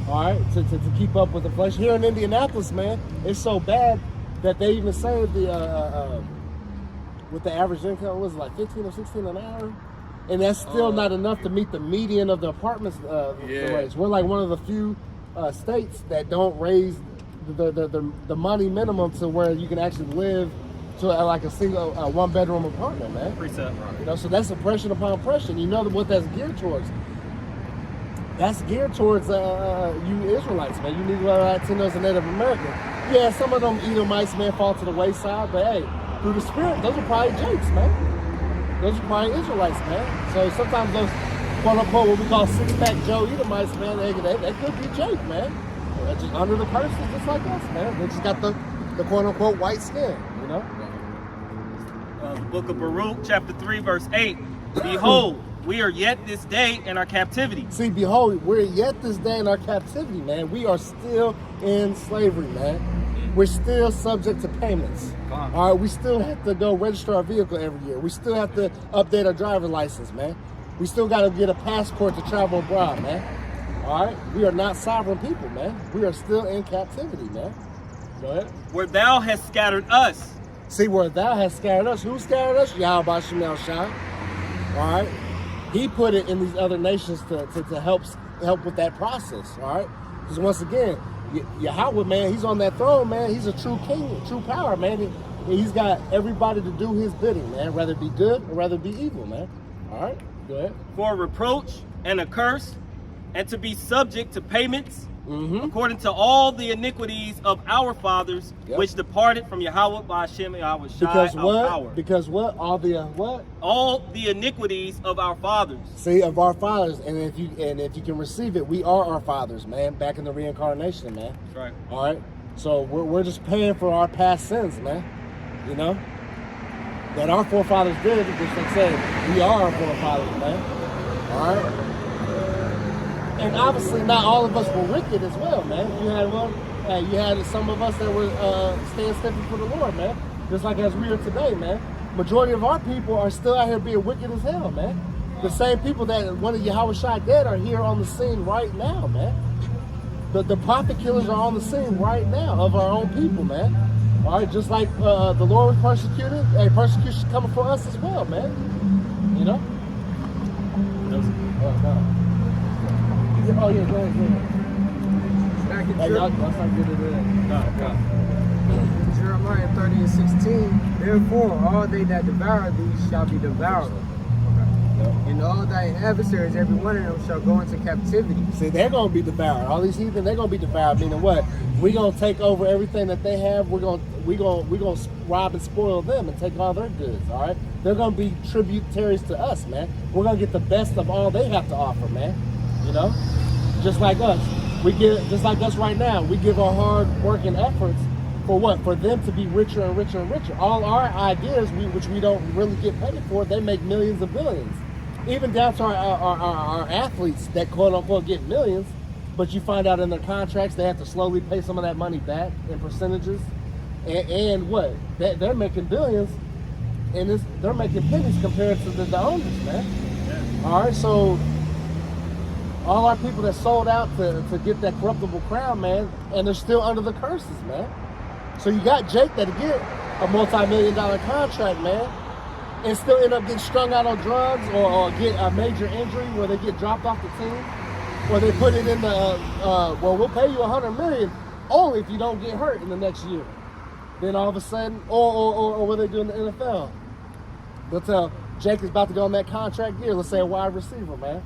A: All right, to keep up with inflation. Here in Indianapolis, man, it's so bad that they even say with the average income was like 15 or 16 an hour, and that's still not enough to meet the median of the apartments raise. We're like one of the few states that don't raise the money minimum to where you can actually live to like a single one-bedroom apartment, man.
B: Precept.
A: You know, so that's oppression upon oppression. You know what that's geared towards. That's geared towards you Israelites, man. You need Latinos and Native Americans. Yeah, some of them Edomites, man, fall to the wayside, but hey, through the Spirit, those are probably Jakes, man. Those are probably Israelites, man. So sometimes those quote-unquote what we call six-pack Joe Edomites, man, they could be Jake, man. They're just under the curses, just like us, man. They just got the quote-unquote white skin, you know?
B: The book of Baruch, chapter 3, verse 8. Behold, we are yet this day in our captivity.
A: See, behold, we're yet this day in our captivity, man. We are still in slavery, man. We're still subject to payments. All right, we still have to go register our vehicle every year. We still have to update our driver's license, man. We still got to get a passport to travel abroad, man. All right, we are not sovereign people, man. We are still in captivity, man. Go ahead.
B: Where thou hast scattered us.
A: See, where thou hast scattered us. Who scattered us? Yahweh Shemel Shai. All right. He put it in these other nations to help with that process, all right? Because once again, Yahweh, man, he's on that throne, man. He's a true king, true power, man. He's got everybody to do his bidding, man, whether it be good or whether it be evil, man. All right, go ahead.
B: For reproach and accursed, and to be subject to payments,
A: Mm-hmm.
B: according to all the iniquities of our fathers,
A: Yep.
B: which departed from Yahweh by Hashem Yahweh Shai,
A: Because
B: our
A: what?
B: power.
A: Because what? All the what?
B: All the iniquities of our fathers.
A: See, of our fathers, and if you can receive it, we are our fathers, man. Back in the reincarnation, man.
B: That's right.
A: All right. So we're just paying for our past sins, man. You know that our forefathers did, which they said we are our forefathers, man. All right. And obviously, not all of us were wicked as well, man. You had one. You had some of us that were staying stepping for the Lord, man. Just like as we are today, man. Majority of our people are still out here being wicked as hell, man. The same people that one of Yahweh Shai dead are here on the scene right now, man. The prophet killers are on the scene right now of our own people, man. All right, just like the Lord was persecuted, persecution coming for us as well, man. You know? Oh, yeah, go ahead.
C: Back in
A: Hey, y'all start getting it in.
C: Jeremiah 30 and 16, therefore all they that devour thee shall be devoured. And all thy adversaries, every one of them shall go into captivity.
A: See, they're gonna be devoured. All these heathen, they're gonna be devoured. Meaning what? We're gonna take over everything that they have. We're gonna rob and spoil them and take all their goods. All right? They're gonna be tributaries to us, man. We're gonna get the best of all they have to offer, man. You know, just like us. Just like us right now. We give our hard working efforts for what? For them to be richer and richer and richer. All our ideas, which we don't really get paid for, they make millions of billions. Even down to our athletes that quote unquote get millions, but you find out in their contracts they have to slowly pay some of that money back in percentages. And what? They're making billions, and they're making pennies compared to the owners, man. Yeah. All right, so all our people that sold out to get that corruptible crown, man, and they're still under the curses, man. So you got Jake that get a multi-million-dollar contract, man, and still end up getting strung out on drugs or get a major injury where they get dropped off the team, or they put it in the, well, we'll pay you $100 million only if you don't get hurt in the next year. Then all of a sudden, or what they do in the NFL, they'll tell Jake is about to go on that contract year, let's say a wide receiver, man.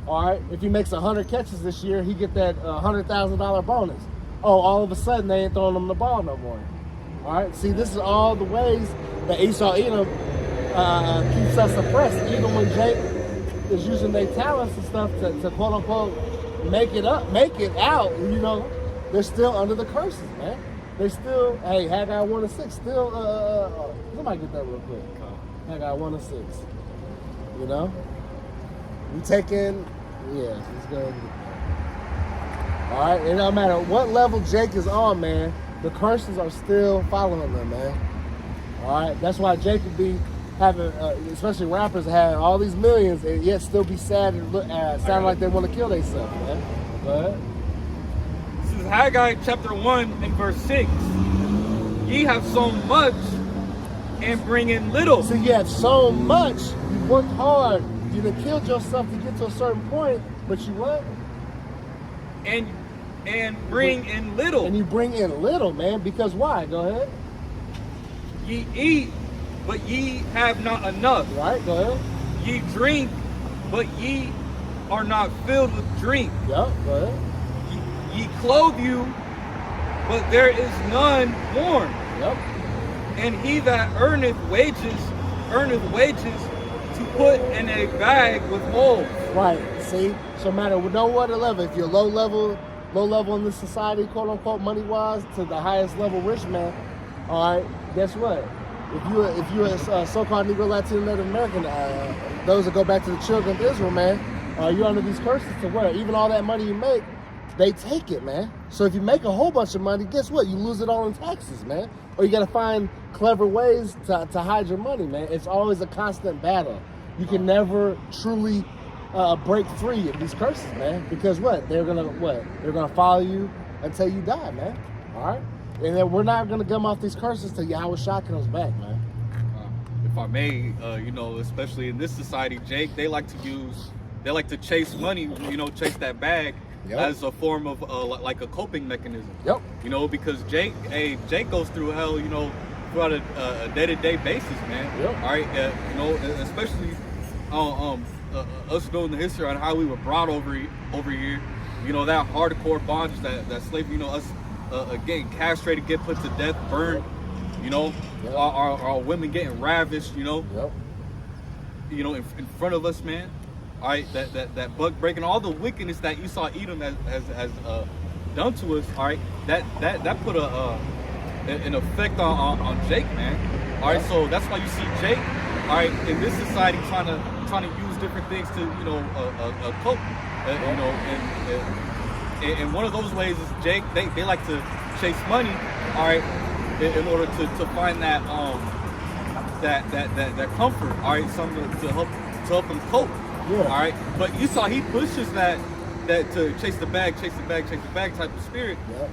A: All right, if he makes 100 catches this year, he get that $100,000 bonus. Oh, all of a sudden they ain't throwing him the ball no more. All right, see, this is all the ways that Esau Edom keeps us suppressed. Even when Jake is using their talents and stuff to quote unquote make it out, you know, they're still under the curses, man. They still, hey, Haggai 1:6, still, somebody get that real quick. Haggai 1:6, you know? We taking, yeah, let's go. All right, it don't matter what level Jake is on, man, the curses are still following them, man. All right, that's why Jake would be having, especially rappers, have all these millions and yet still be sad and sound like they want to kill themselves, man. Go ahead.
D: This is Haggai chapter 1 and verse 6. Ye have sown much and bring in little.
A: So you have so much, you worked hard, you done killed yourself to get to a certain point, but you what?
D: And bring in little.
A: And you bring in little, man, because why? Go ahead.
D: Ye eat, but ye have not enough.
A: Right, go ahead.
D: Ye drink, but ye are not filled with drink.
A: Yep, go ahead.
D: Ye clothe you, but there is none warm.
A: Yep.
D: And he that earneth wages to put in a bag with holes.
A: Right, see? So matter what level, if you're low level in this society, quote unquote, money wise, to the highest level rich man, all right, guess what? If you're a so-called Negro, Latino, Native American, those that go back to the children of Israel, man, you're under these curses to where even all that money you make, they take it, man. So if you make a whole bunch of money, guess what? You lose it all in taxes, man. Or you got to find clever ways to hide your money, man. It's always a constant battle. You can never truly break free of these curses, man. Because what? They're gonna follow you until you die, man. All right. And then we're not gonna come off these curses till Yahweh Shai comes back, man.
D: If I may, you know, especially in this society, Jake, they like to chase money, you know, chase that bag. Yep. As a form of like a coping mechanism.
A: Yep.
D: You know, because Jake goes through hell, you know, throughout a day-to-day basis, man.
A: Yep.
D: All right, you know, especially us knowing the history on how we were brought over here, you know, that hardcore bondage, that slavery, you know, us getting castrated, get put to death, burned, you know,
A: Yep.
D: our women getting ravished, you know,
A: Yep.
D: you know, in front of us, man. All right, that buck breaking, all the wickedness that Esau Edom has done to us. All right, that put an effect on Jake, man. All right, so that's why you see Jake, all right, in this society trying to use different things to, you know, cope, you know, and one of those ways is Jake. They like to chase money, all right, in order to find that that comfort, all right, something to help them cope.
A: Yeah.
D: All right, but Esau, he pushes that to chase the bag type of spirit.
A: Yep.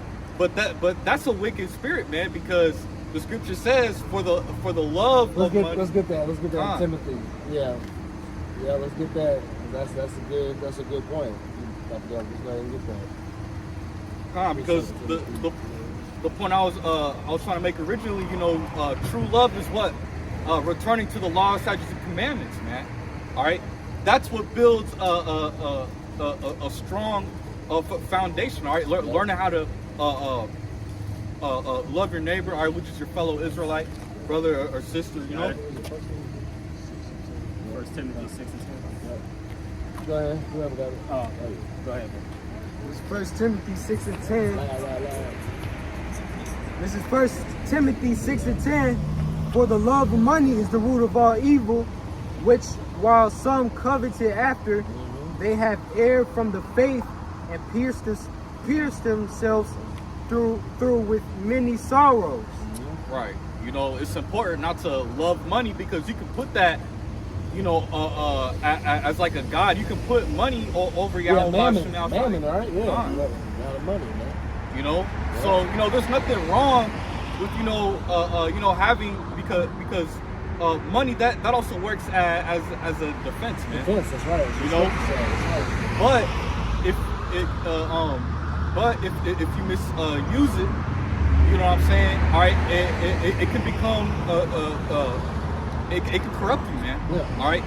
D: But that's a wicked spirit, man, because the scripture says for the love of money.
A: Let's get that
D: Ah.
A: in Timothy. Yeah, let's get that. That's a good point. Let's go ahead and get that.
D: Because the point I was trying to make originally, you know, true love is what returning to the law, statutes, and commandments, man. All right, that's what builds a strong foundation. All right, learning how to love your neighbor, all right, which is your fellow Israelite brother or sister, you know.
B: 1 Timothy 6 and 10.
A: Go ahead. Whoever got it.
B: Oh, go ahead.
C: It's 1 Timothy 6 and 10.
A: Loud.
C: This is 1 Timothy 6 and 10. For the love of money is the root of all evil, which while some coveted after, they have erred from the faith and pierced themselves through with many sorrows.
D: Right. You know, it's important not to love money because you can put that, you know, as like a god. You can put money over Yahweh.
A: Mammon, all right? Yeah.
D: Ah.
A: A lot of money, man.
D: You know, so you know, there's nothing wrong with you know having because money that also works as a defense, man.
A: Defense, that's right.
D: You know?
A: That's right.
D: But if you misuse it, you know what I'm saying? All right, it can become it can corrupt you, man.
A: Yeah.
D: All right.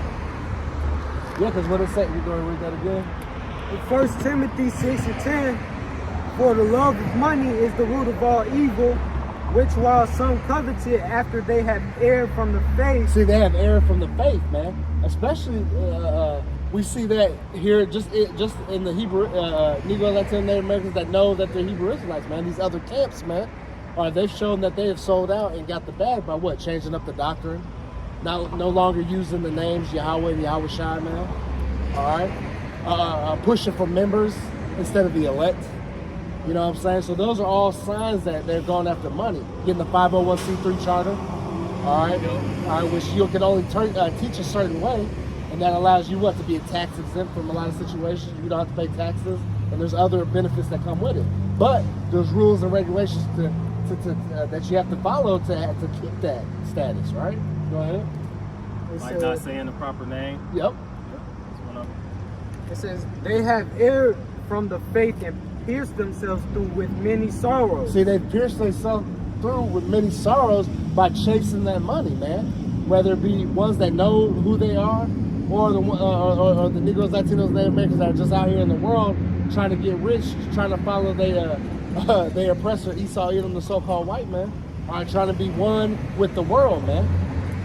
A: Yeah, because what it say? You going to read that again?
C: In 1 Timothy 6 and 10, for the love of money is the root of all evil, which while some coveted after they have erred from the faith.
A: See, they have erred from the faith, man. Especially, we see that here just in the Hebrew, Negro, Latino, Native Americans that know that they're Hebrew Israelites, man. These other camps, man, they've shown that they have sold out and got the bag by what? Changing up the doctrine. No longer using the names Yahweh and Yahweh Shai, man. All right. Pushing for members instead of the elect. You know what I'm saying? So those are all signs that they're going after money. Getting the 501c3 charter, all right, which you can only teach a certain way, and that allows you to be a tax exempt from a lot of situations. You don't have to pay taxes, and there's other benefits that come with it. But there's rules and regulations that you have to follow to keep that status, right? Go ahead.
B: Like not saying the proper name.
A: Yep.
B: That's one of them.
C: It says they have erred from the faith and pierced themselves through with many sorrows.
A: See, they pierced themselves through with many sorrows by chasing that money, man. Whether it be ones that know who they are, or the Negroes, Latinos, Native Americans that are just out here in the world trying to get rich, trying to follow their oppressor Esau Edom, the so-called white man, are trying to be one with the world, man.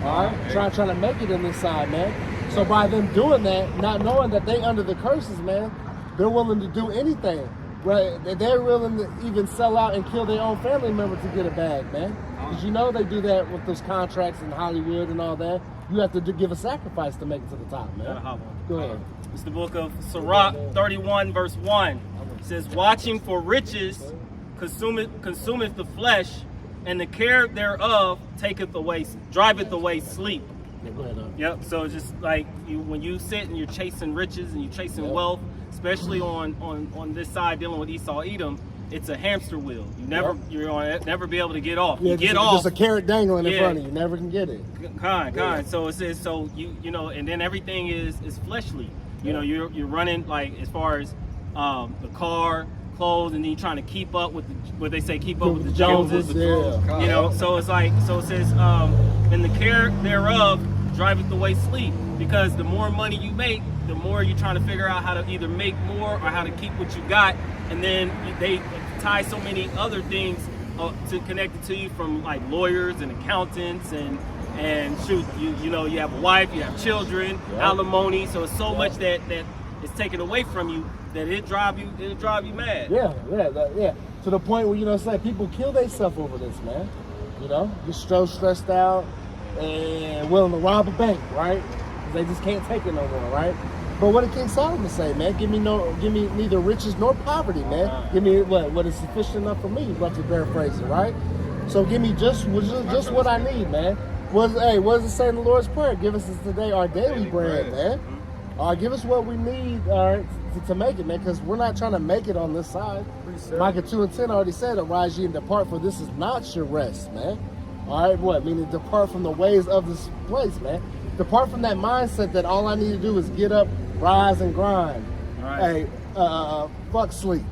A: All right, trying to make it in this side, man. So by them doing that, not knowing that they under the curses, man, they're willing to do anything. Right, they're willing to even sell out and kill their own family member to get a bag, man. Because you know they do that with those contracts in Hollywood and all that. You have to give a sacrifice to make it to the top, man.
B: Got a hot one.
A: Go ahead.
B: It's the book of Sirach 31 verse 1. It says, watching for riches consumeth the flesh, and the care thereof driveth away sleep.
A: Yeah, go ahead.
B: Yep. So it's just like when you sit and you're chasing riches and you're chasing wealth, especially on this side dealing with Esau Edom, it's a hamster wheel. You're gonna never be able to get off.
A: Yeah,
B: you get off.
A: Just a carrot dangling in front of you. You never can get it.
B: Kind. So it says you know, and then everything is fleshly. You know, you're running like as far as the car, clothes, and then you're trying to keep up with what they say, keep up with the Joneses.
A: Yeah.
B: You know, so it says, and the care thereof driveth away sleep. Because the more money you make, the more you're trying to figure out how to either make more or how to keep what you got. And then they tie so many other things to connect it to you, from like lawyers and accountants and shoot, you know, you have a wife, you have children, alimony. So it's so much that is taken away from you that it'll drive you mad.
A: Yeah. To the point where, you know, it's like people kill themselves over this, man. You know, get so stressed out and willing to rob a bank, right? Because they just can't take it no more, right? But what did King Solomon say, man? Give me neither riches nor poverty, man. Give me what is sufficient enough for me, roughly paraphrasing, right? So give me just what I need, man. What does it say in the Lord's Prayer? Give us today our daily bread, man. All right, give us what we need, all right, to make it, man, because we're not trying to make it on this side. Micah 2:10 already said, arise ye and depart, for this is not your rest, man. All right, what? Meaning depart from the ways of this place, man. Depart from that mindset that all I need to do is get up, rise, and grind.
B: Right.
A: Hey, fuck sleep.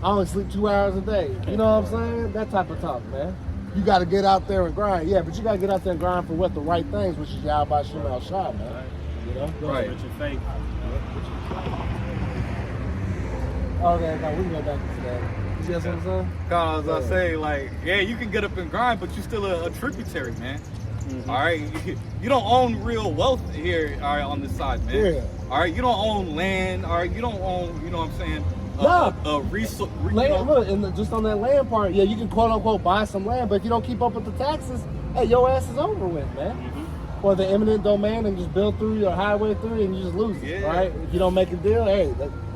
A: I only sleep 2 hours a day. You know what I'm saying? That type of talk, man. You got to get out there and grind. Yeah, but you got to get out there and grind for what? The right things, which is Yahweh Shem El Shai, man.
B: Right.
A: You know?
B: Right. With your faith.
A: Okay, now we can go back to that. You see what I'm saying?
D: Cause I say, like, yeah, you can get up and grind, but you're still a tributary, man.
A: Mm-hmm.
D: All right, you don't own real wealth here, all right, on this side, man.
A: Yeah.
D: All right, you don't own land. All right, you don't own, you know what I'm saying?
A: No.
D: Resource.
A: Land, look, and just on that land part, yeah, you can quote unquote buy some land, but if you don't keep up with the taxes, hey, your ass is over with, man.
B: Mm-hmm.
A: Or the eminent domain and just build through your highway through and you just lose it, right? If you don't make a deal, hey,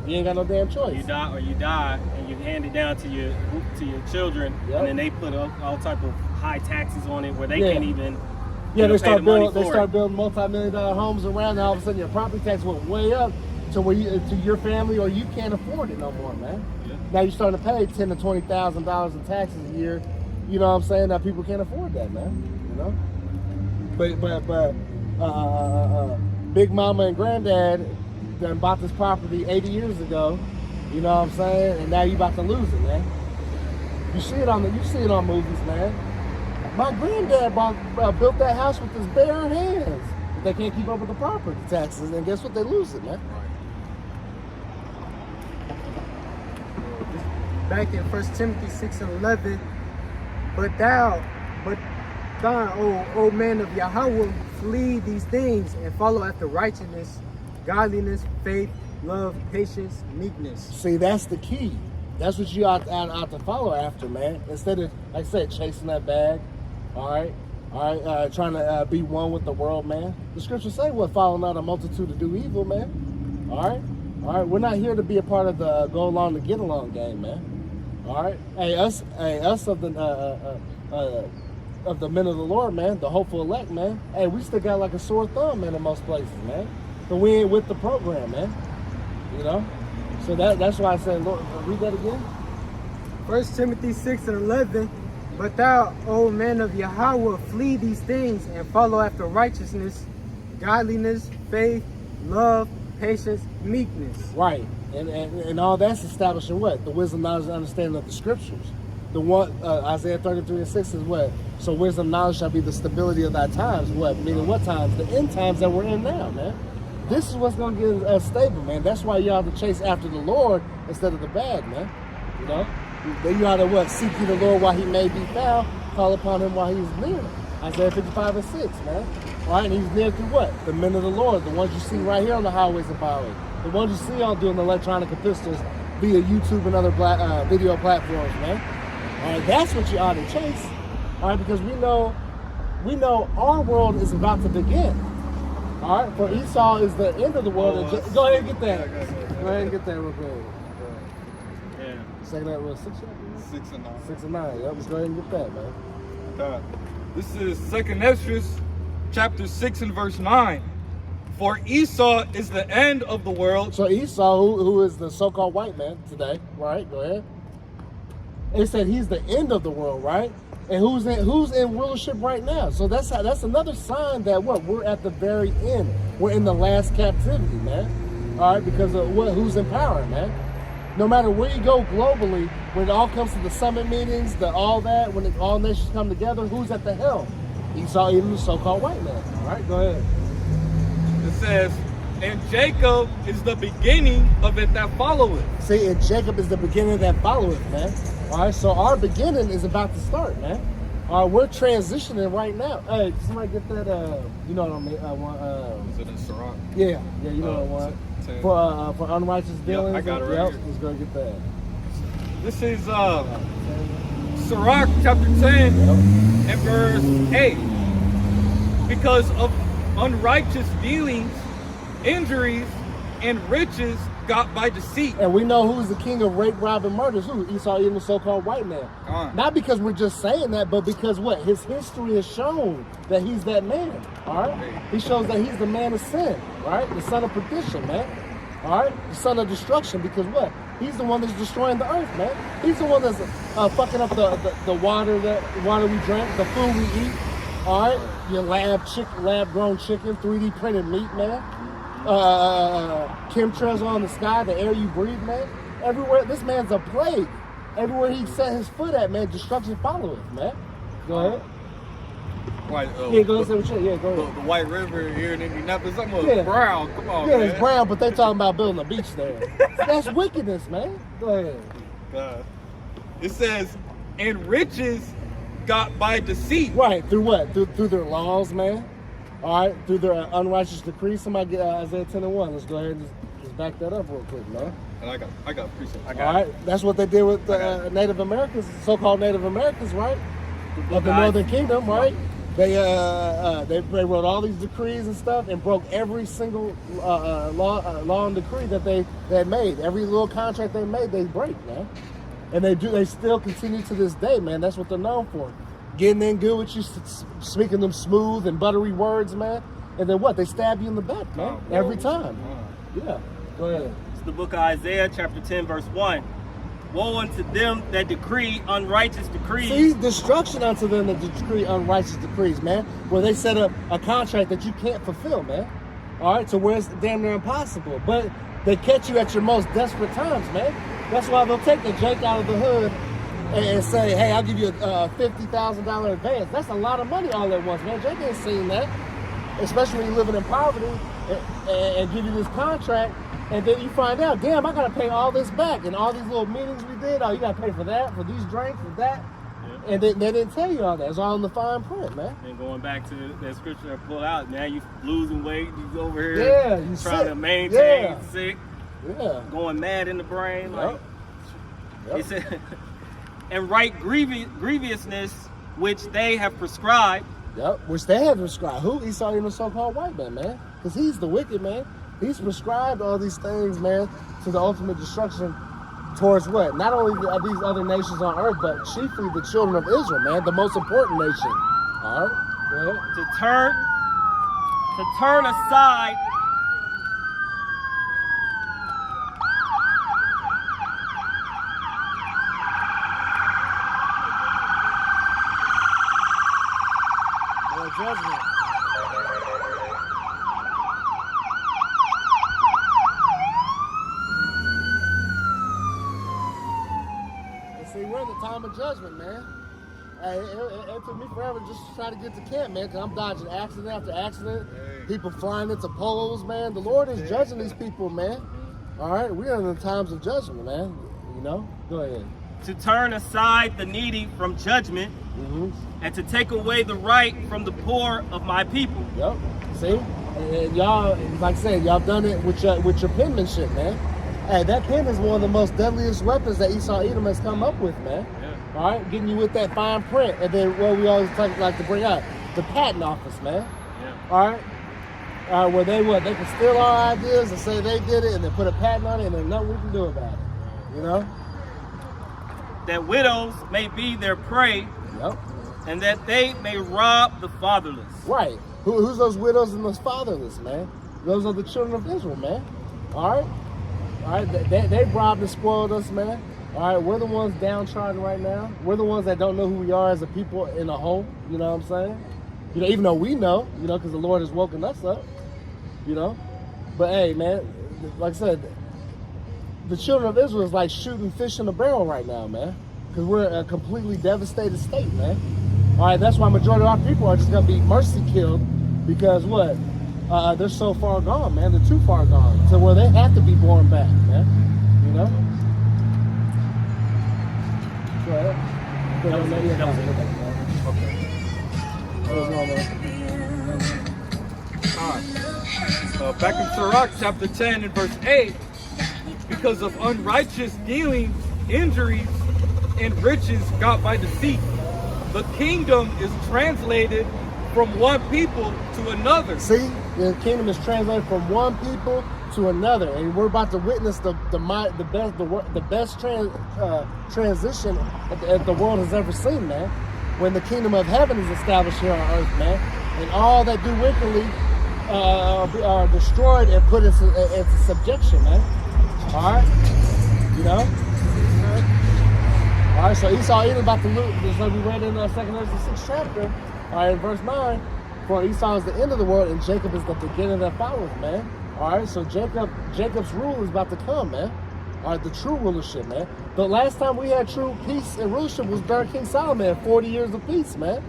A: you ain't got no damn choice.
B: You die, and you hand it down to your children, and then they put all type of high taxes on it where they can't even.
A: They start building multi-million-dollar homes around, and all of a sudden your property tax went way up to where to your family, or you can't afford it no more, man. Yeah. Now you're starting to pay $10,000 to $20,000 in taxes a year. You know what I'm saying? Now people can't afford that, man. You know. But Big Mama and Granddad done bought this property 80 years ago. You know what I'm saying? And now you about to lose it, man. You see it on movies, man. My granddad built that house with his bare hands. But they can't keep up with the property taxes, and guess what? They lose it, man.
C: Back in 1 Timothy 6:11, but thou, O man of Yahweh, flee these things and follow after righteousness, godliness, faith, love, patience, meekness.
A: See, that's the key. That's what you ought to follow after, man. Instead of, like I said, chasing that bag, all right, trying to be one with the world, man. The scriptures say, "What follow not a multitude to do evil, man." All right. We're not here to be a part of the go along to get along game, man. All right. Hey, us of the men of the Lord, man, the hopeful elect, man. Hey, we still got like a sore thumb, man, in most places, man. But we ain't with the program, man. You know. So that's why I said, Lord, read that again.
C: 1 Timothy 6:11. But thou, O man of Yahweh, flee these things and follow after righteousness, godliness, faith, love, patience, meekness.
A: Right. And all that's establishing what? The wisdom, knowledge, and understanding of the scriptures. The one, Isaiah 33:6 is what? So wisdom, knowledge shall be the stability of thy times. What? Meaning what times? The end times that we're in now, man. This is what's going to get us stable, man. That's why you have to chase after the Lord instead of the bag, man. You know? Then you ought to what? Seek ye the Lord while he may be found. Call upon him while he is near. Isaiah 55:6, man. All right, and he's near through what? The men of the Lord. The ones you see right here on the highways and byways. The ones you see on doing electronic epistles via YouTube and other video platforms, man. All right, that's what you ought to chase. All right, because we know our world is about to begin. All right, for Esau is the end of the world. Go ahead and get that. Go ahead and get that real quick.
B: Yeah.
A: Second that was 6
D: and 9.
A: 6 and 9. Yep, let's go ahead and get that, man.
D: This is 2nd Esdras, chapter 6 and verse 9. For Esau is the end of the world.
A: So Esau, who is the so-called white man today, right? Go ahead. It said he's the end of the world, right? And who's in rulership right now? So that's another sign that we're at the very end. We're in the last captivity, man. All right, because of who's in power, man. No matter where you go globally, when it all comes to the summit meetings, all that, when all nations come together, who's at the helm? Esau, even the so-called white man. All right, go ahead.
D: It says, and Jacob is the beginning of it that followeth.
A: See, and Jacob is the beginning that followeth, man. All right, so our beginning is about to start, man. All right, we're transitioning right now. Hey, somebody get that, you know what I mean?
D: Is it in Sirach?
A: Yeah, you know what I want. For unrighteous dealings.
D: I got it right
A: Yep,
D: here.
A: let's go get that.
D: This is Sirach chapter 10 and verse 8. Because of unrighteous dealings, injuries, and riches got by deceit.
A: And we know who's the king of rape, rob, and murders. Who? Esau, even the so-called white man. Not because we're just saying that, but because what? His history has shown that he's that man. All right? He shows that he's the man of sin. All right? The son of perdition, man. All right? The son of destruction. Because what? He's the one that's destroying the earth, man. He's the one that's fucking up the water we drink, the food we eat. All right? Your lab-grown chicken, 3D printed meat, man. Chemtrails on the sky, the air you breathe, man. Everywhere, this man's a plague. Everywhere he set his foot at, man, destruction followeth, man. Go ahead.
D: White,
A: Yeah, go ahead. Yeah, go ahead.
D: The White River here in Indianapolis, something
A: Yeah.
D: brown. Come on,
A: Yeah,
D: man.
A: it's brown, but they talking about building a beach there. That's wickedness, man. Go ahead.
D: It says, and riches got by deceit.
A: Right, through what? Through their laws, man. All right, through their unrighteous decrees. Somebody get Isaiah 10:1. Let's go ahead and just back that up real quick, man.
D: And I got precept.
A: All right, that's what they did with the Native Americans, so-called Native Americans, right? Of the Northern Kingdom, right? They wrote all these decrees and stuff and broke every single law and decree that they had made. Every little contract they made, they break, man. And they still continue to this day, man. That's what they're known for. Getting in good with you, speaking them smooth and buttery words, man. And then what? They stab you in the back, man. Every time. Yeah. Go ahead.
B: It's the book of Isaiah, chapter 10, verse 1. Woe unto them that decree unrighteous decrees.
A: See, destruction unto them that decree unrighteous decrees, man. Where they set up a contract that you can't fulfill, man. All right, so where it's damn near impossible. But they catch you at your most desperate times, man. That's why they'll take the Jake out of the hood and say, hey, I'll give you a $50,000 advance. That's a lot of money all at once, man. Jake ain't seen that. Especially when you're living in poverty and give you this contract. And then you find out, damn, I gotta pay all this back. And all these little meetings we did, oh, you gotta pay for that, for these drinks, for that. Yeah. And they didn't tell you all that. It's all in the fine print, man.
B: And going back to that scripture I pulled out, now you losing weight, you over here
A: you
B: trying
A: sick.
B: to maintain, sick,
A: yeah,
B: going mad in the brain.
A: Yep.
B: Like, it said, and right grievousness which they have prescribed.
A: Yep, which they have prescribed. Who? Esau, even the so-called white man, because he's the wicked man. He's prescribed all these things, man, to the ultimate destruction towards what? Not only are these other nations on earth, but chiefly the children of Israel, man, the most important nation. All right, go ahead.
B: To turn aside.
A: Judgment. See, we're in the time of judgment, man. Hey, it took me forever just to try to get to camp, man, because I'm dodging accident after accident. People flying into poles, man. The Lord is judging these people, man. All right, we're in the times of judgment, man. You know? Go ahead.
B: To turn aside the needy from judgment, and to take away the right from the poor of my people.
A: Yep. See? And y'all, like I said, y'all done it with your penmanship, man. Hey, that pen is one of the most deadliest weapons that Esau Edom has come up with, man. Yeah. All right, getting you with that fine print, and then what we always like to bring out, the patent office, man. Yeah. All right, where they can steal our ideas and say they did it, and then put a patent on it, and there's nothing we can do about it. You know?
B: That widows may be their prey. Yep. And that they may rob the fatherless.
A: Right. Who's those widows and those fatherless, man? Those are the children of Israel, man. All right, they robbed and spoiled us, man. All right, we're the ones downtrodden right now. We're the ones that don't know who we are as a people in a whole. You know what I'm saying? You know, even though we know, you know, because the Lord has woken us up. You know, but hey, man, like I said, the children of Israel is like shooting fish in a barrel right now, man. Because we're in a completely devastated state, man. All right, that's why majority of our people are just gonna be mercy killed because what? They're so far gone, man. They're too far gone to where they have to be born back, man. You know? Go ahead.
D: Back in Sirach chapter 10 and verse 8, because of unrighteous dealings, injuries, and riches got by deceit, the kingdom is translated from one people to another.
A: See, the kingdom is translated from one people to another, and we're about to witness the best transition that the world has ever seen, man. When the kingdom of heaven is established here on earth, man, and all that do wickedly are destroyed and put into subjection, man. All right, you know. All right, so Esau even about to lose, just like we read in 2 Ezra 6th chapter. All right, in verse 9, for Esau is the end of the world, and Jacob is the beginning that follows, man. All right, so Jacob's rule is about to come, man. All right, the true rulership, man. The last time we had true peace and rulership was during King Solomon, 40 years of peace, man.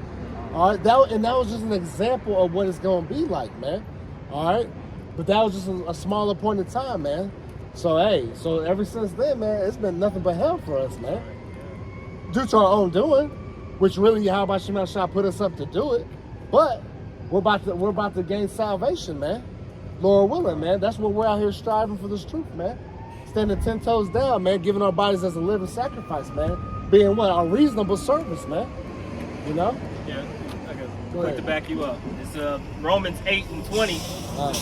A: All right, that was just an example of what it's going to be like, man. All right, but that was just a smaller point in time, man. So, hey, so ever since then, man, it's been nothing but hell for us, man. Due to our own doing, which really Yahweh Shema Shah put us up to do it. But we're about to gain salvation, man. Lord willing, man. That's what we're out here striving for, this truth, man. Standing 10 toes down, man, giving our bodies as a living sacrifice, man. Being what? Our reasonable service, man. You know?
B: Yeah. Quick to back you up. It's Romans 8 and 20.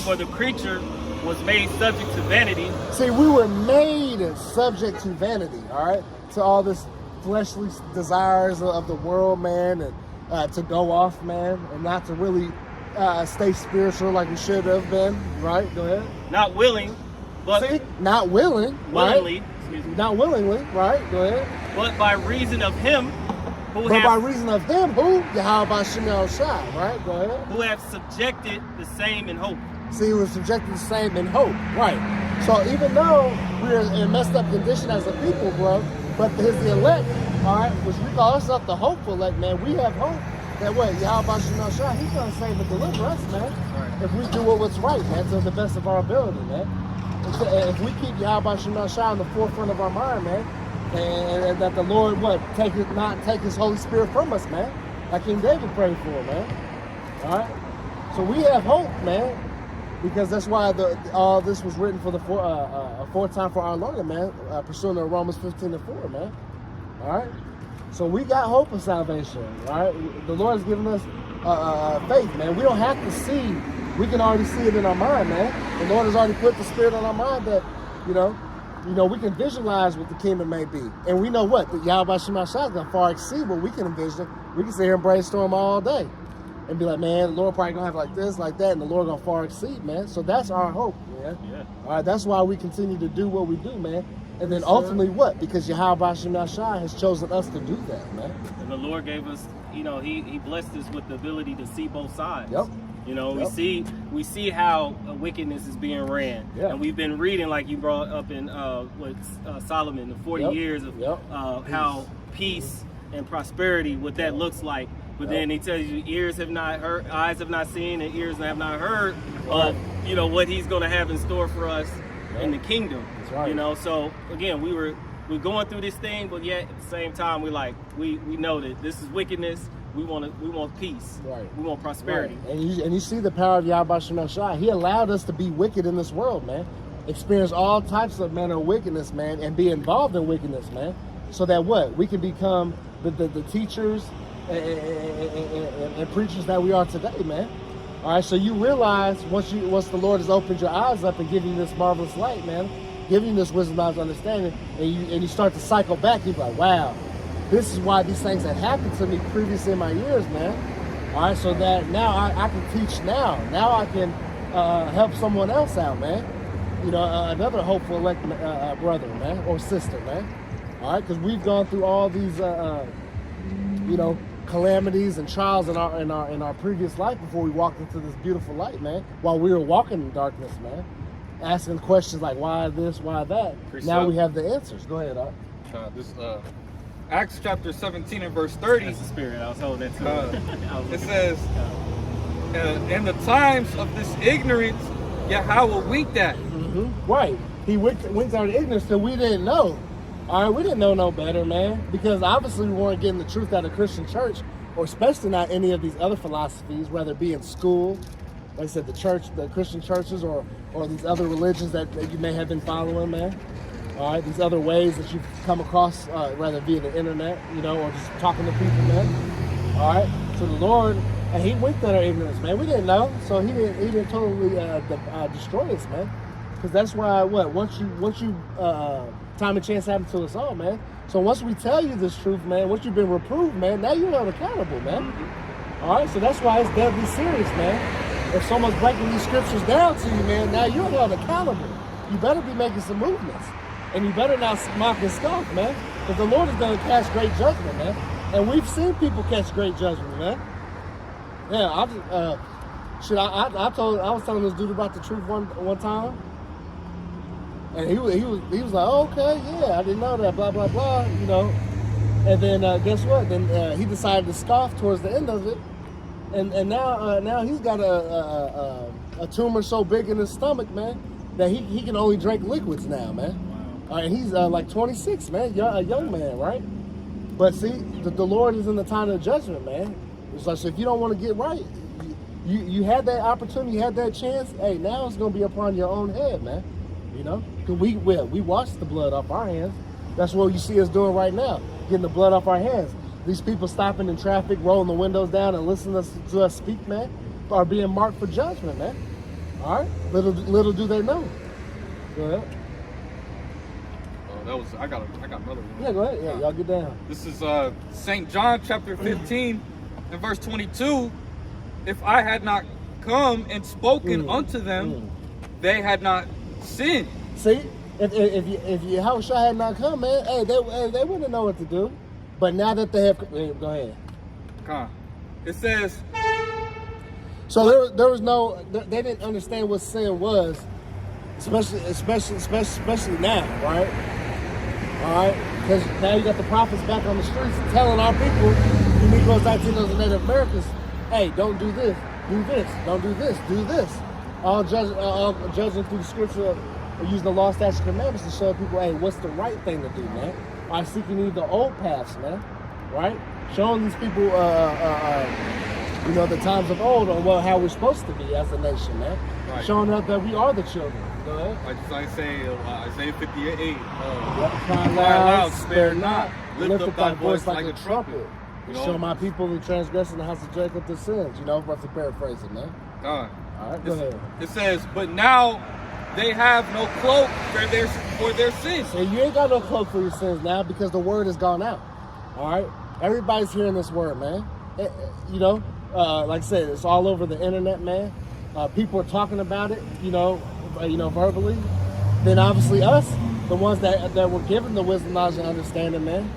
B: For the creature was made subject to vanity.
A: See, we were made subject to vanity, all right? To all this fleshly desires of the world, man, and to go off, man, and not to really stay spiritual like we should have been, right? Go ahead.
B: Not willing, but...
A: See, not willing,
B: willingly,
A: right?
B: excuse me.
A: Not willingly, right? Go ahead.
B: But by reason of him who
A: by reason of him, who? Yahweh Shema Shah, right? Go ahead.
B: Who have subjected the same in hope.
A: See, we're subjected to the same in hope, right? So even though we're in a messed up condition as a people, bro, but the elect, all right, which we call ourselves the hopeful elect, man, we have hope that what? Yahweh Shema Shah, he's going to save and deliver us, man. Right. If we do what's right, man, to the best of our ability, man. If we keep Yahweh Shema Shah in the forefront of our mind, man, and that the Lord, not take his Holy Spirit from us, man, like King David prayed for, man. All right? So we have hope, man, because that's why all this was written for the aforetime for our learning, man, pursuing Romans 15 and 4, man. All right? So we got hope of salvation, all right? The Lord has given us faith, man. We don't have to see. We can already see it in our mind, man. The Lord has already put the Spirit on our mind that, you know, we can visualize what the kingdom may be. And we know what? The Yahweh Shema Shah is going to far exceed what we can envision. We can sit here and brainstorm all day and be like, man, the Lord probably going to have like this, like that, and the Lord going to far exceed, man. So that's our hope, man. Yeah. All right, that's why we continue to do what we do, man. And then ultimately what? Because Yahweh Shema Shah has chosen us to do that, man.
B: And the Lord gave us, he blessed us with the ability to see both sides.
A: Yep.
B: We see how wickedness is being ran, and we've been reading, like you brought up in Solomon, the 40 years of how peace and prosperity, what that looks like. But then he tells you, ears have not heard, eyes have not seen, and ears have not heard of what he's going to have in store for us in the kingdom.
A: That's right.
B: So again, we're going through this thing, but yet at the same time, we know that this is wickedness. We want peace. Right. We want prosperity.
A: Right. And you see the power of Yahweh Shema Shah. He allowed us to be wicked in this world, man. Experience all types of manner of wickedness, man, and be involved in wickedness, man. So that what? We can become the teachers and preachers that we are today, man. All right, so you realize once the Lord has opened your eyes up and given you this marvelous light, man, giving you this wisdom, knowledge, understanding, and you start to cycle back, you're like, wow. This is why these things had happened to me previously in my years, man. All right, so that now I can teach now. Now I can help someone else out, man. Another hopeful elect brother, man, or sister, man. All right, because we've gone through all these, calamities and trials in our previous life before we walked into this beautiful light, man. While we were walking in darkness, man, asking questions like, why this, why that. Now we have the answers. Go ahead, Art.
D: Acts chapter 17 and verse 30.
B: That's the spirit. I was holding that too.
D: It says, in the times of this ignorance, Yahweh winked at.
A: Right. He winked out of ignorance that we didn't know. All right, we didn't know no better, man. Because obviously we weren't getting the truth out of Christian church, or especially not any of these other philosophies, whether it be in school, like I said, the church, the Christian churches, or these other religions that you may have been following, man. All right, these other ways that you've come across, rather via the internet, you know, or just talking to people, man. All right, so the Lord, and He winked at our ignorance, man. We didn't know, so He didn't totally destroy us, man. Because that's why, once you time and chance happens to us all, man. So once we tell you this truth, man, once you've been reproved, man, now you're held accountable, man. All right, so that's why it's deadly serious, man. If someone's breaking these scriptures down to you, man, now you're held accountable. You better be making some movements. And you better not mock and scoff, man. Because the Lord is going to catch great judgment, man. And we've seen people catch great judgment, man. Yeah, I was telling this dude about the truth one time. And he was like, oh, okay, yeah, I didn't know that, blah, blah, blah, you know. And then guess what? Then he decided to scoff towards the end of it. And now he's got a tumor so big in his stomach, man, that he can only drink liquids now, man. And he's like 26, man, a young man, right? But see, the Lord is in the time of judgment, man. It's like, so if you don't want to get right, you had that opportunity, you had that chance. Hey, now it's going to be upon your own head, man. You know, because we washed the blood off our hands. That's what you see us doing right now, getting the blood off our hands. These people stopping in traffic, rolling the windows down and listening to us speak, man, are being marked for judgment, man. All right, little do they know. Go ahead.
D: I got another one.
A: Yeah, go ahead. Yeah, y'all get down.
D: This is St. John chapter 15 and verse 22. If I had not come and spoken unto them, they had not sinned.
A: See, if Yahushua had not come, man, hey, they wouldn't know what to do. But now that they have, go ahead.
D: It says.
A: So there was no, they didn't understand what sin was, especially now, right? All right, because now you got the prophets back on the streets telling our people, the Negroes, Latinos, and Native Americans, hey, don't do this, don't do this, do this. All judging through the scripture, using the law, statutes, commandments to show people, hey, what's the right thing to do, man? By seeking ye the old paths, man, right? Showing these people, you know, the times of old on how we're supposed to be as a nation, man. Right. Showing us that we are the children. Go ahead.
D: Like I say, Isaiah 58.
A: Cry loud, spare not. Lift up thy voice like a trumpet. You know, show my people the transgression, the house of Jacob, the sins. You know, roughly paraphrasing, man. All right, go ahead.
D: It says, but now they have no cloak for their sins.
A: So you ain't got no cloak for your sins now because the word has gone out. All right? Everybody's hearing this word, man. You know, like I said, it's all over the internet, man. People are talking about it, you know, verbally. Then obviously us, the ones that were given the wisdom, knowledge, and understanding, man.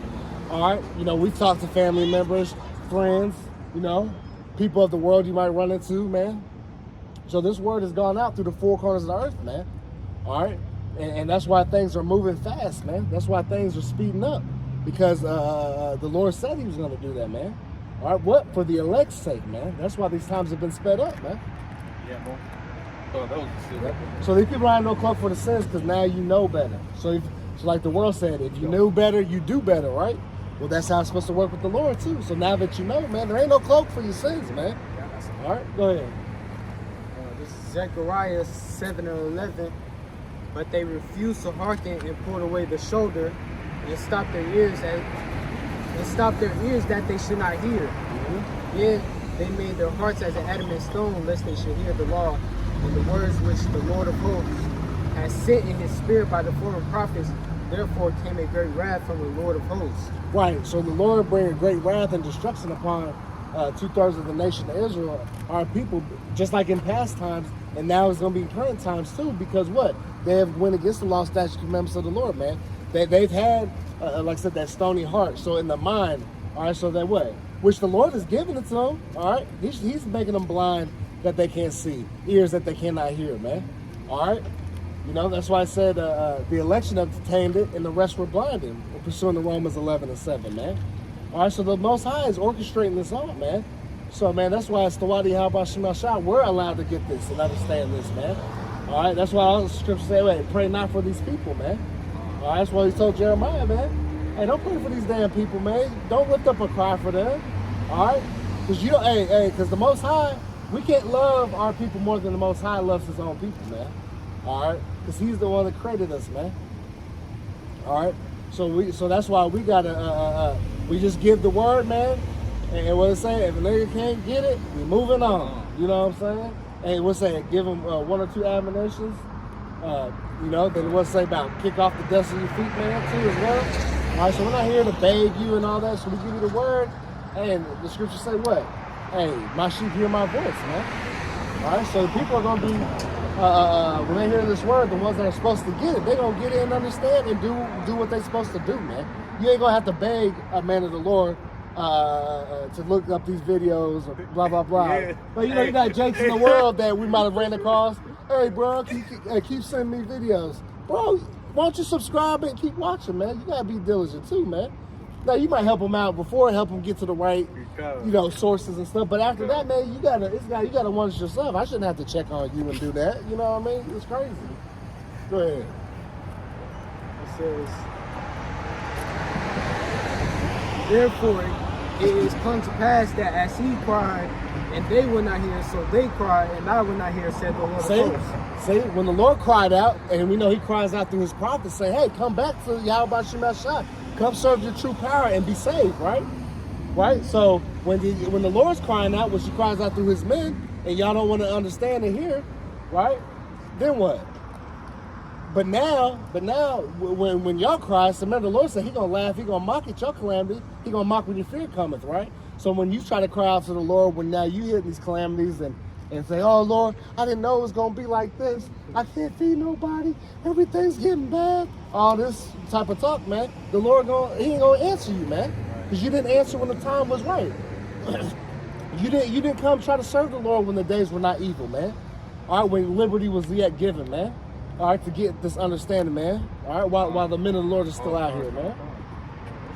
A: All right? You know, we've talked to family members, friends, you know, people of the world you might run into, man. So this word has gone out through the four corners of the earth, man. All right? And that's why things are moving fast, man. That's why things are speeding up. Because the Lord said he was going to do that, man. All right? What? For the elect's sake, man. That's why these times have been sped up, man.
D: Yeah, bro. Oh, that was
A: yeah. So these people don't have no cloak for the sins because now you know better. So like the world said, if you knew better, you do better, right? Well, that's how it's supposed to work with the Lord, too. So now that you know, man, there ain't no cloak for your sins, man. All right? Go ahead.
C: This is Zechariah 7:11. But they refused to hearken and pulled away the shoulder and stopped their ears that they should not hear. Yet they made their hearts as an adamant stone, lest they should hear the law and the words which the Lord of hosts has sent in his spirit by the former prophets. Therefore came a great wrath from the Lord of hosts.
A: Right, so the Lord bring a great wrath and destruction upon 2/3 of the nation of Israel, our people, just like in past times, and now it's going to be current times too, because what? They have went against the law, statutes, commandments of the Lord, man. They've had, like I said, that stony heart. So in the mind, all right, so that what? Which the Lord is giving it to them, all right? He's making them blind that they can't see, ears that they cannot hear, man. All right? You know, that's why I said the election obtained it and the rest were blinded. We're pursuing the Romans 11:7, man. All right, so the Most High is orchestrating this all, man. So, man, that's why it's the Wadi Habashim Shah. We're allowed to get this and understand this, man. All right, that's why all the scriptures say, wait, pray not for these people, man. All right, that's what he told Jeremiah, man. Hey, don't pray for these damn people, man. Don't lift up a cry for them. All right? Because you don't, because the Most High, we can't love our people more than the Most High loves his own people, man. All right? Because he's the one that created us, man. All right? So that's why we gotta, we just give the word, man. And what it say, if a nigga can't get it, we moving on. You know what I'm saying? And we'll say, give them 1 or 2 admonitions. You know, then we'll say about kick off the dust of your feet, man, too, as well. All right, so we're not here to beg you and all that. So we give you the word. And the scriptures say what? Hey, my sheep hear my voice, man. All right, so people are going to be, when they hear this word, the ones that are supposed to get it, they're going to get it and understand and do what they're supposed to do, man. You ain't going to have to beg a man of the Lord to look up these videos or blah, blah, blah.
D: Yeah.
A: But, you know, you got jakes in the world that we might have ran across. Hey, bro, keep sending me videos. Bro, why don't you subscribe and keep watching, man? You got to be diligent, too, man. Now, you might help them out before, help them get to the right, you know, sources and stuff. But after that, man, you gotta want it yourself. I shouldn't have to check on you and do that. You know what I mean? It's crazy. Go ahead.
C: It says, therefore, it is come to pass that as he cried, and they would not hear, so they cried, and I would not hear, said the Lord of hosts.
A: See, when the Lord cried out, and we know he cries out through his prophets, say, hey, come back to Yahweh Shema Shah. Come serve your true power and be saved, right? Right? So when the Lord's crying out, when she cries out through his men, and y'all don't want to understand and hear, right? Then what? But now, when y'all cry, so remember the Lord said he gonna laugh, he gonna mock at your calamity, he gonna mock when your fear cometh, right? So when you try to cry out to the Lord, when now you hit these calamities and say, oh Lord, I didn't know it was gonna be like this. I can't feed nobody. Everything's getting bad. All this type of talk, man. The Lord he ain't gonna answer you, man, because you didn't answer when the time was right. You didn't come try to serve the Lord when the days were not evil, man. All right, when liberty was yet given, man. All right, to get this understanding, man. All right, while the men of the Lord are still out here, man.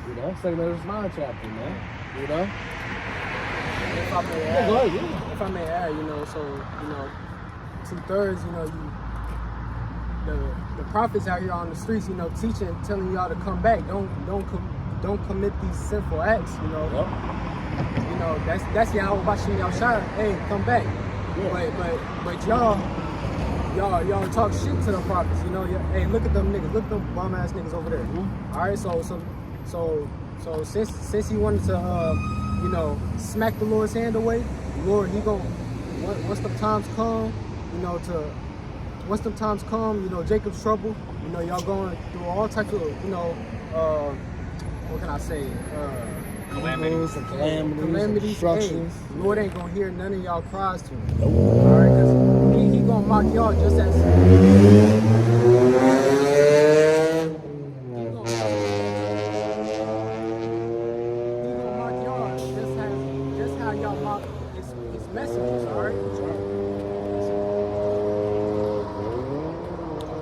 A: You know, second of this 9 chapter, man. You know.
C: If I may add,
A: Go ahead, yeah.
C: if I may add, you know, so you know, 2/3, you know, the prophets out here on the streets, you know, teaching, telling y'all to come back. Don't commit these sinful acts, you know.
A: Yep.
C: You know, that's Yahweh Bashim Yahshua. Hey, come back.
A: Yeah.
C: But y'all talk shit to the prophets, you know. Hey, look at them niggas, look at them bum ass niggas over there.
A: Mm-hmm.
C: All right, so since he wanted to you know, smack the Lord's hand away, the Lord, he gon' once the times come, you know, you know, Jacob's trouble, you know, y'all going through all types of, you know, what can I say?
A: Calamities and destructions.
C: Hey, Lord ain't gonna hear none of y'all cries to him. All right, because he gonna mock y'all just as.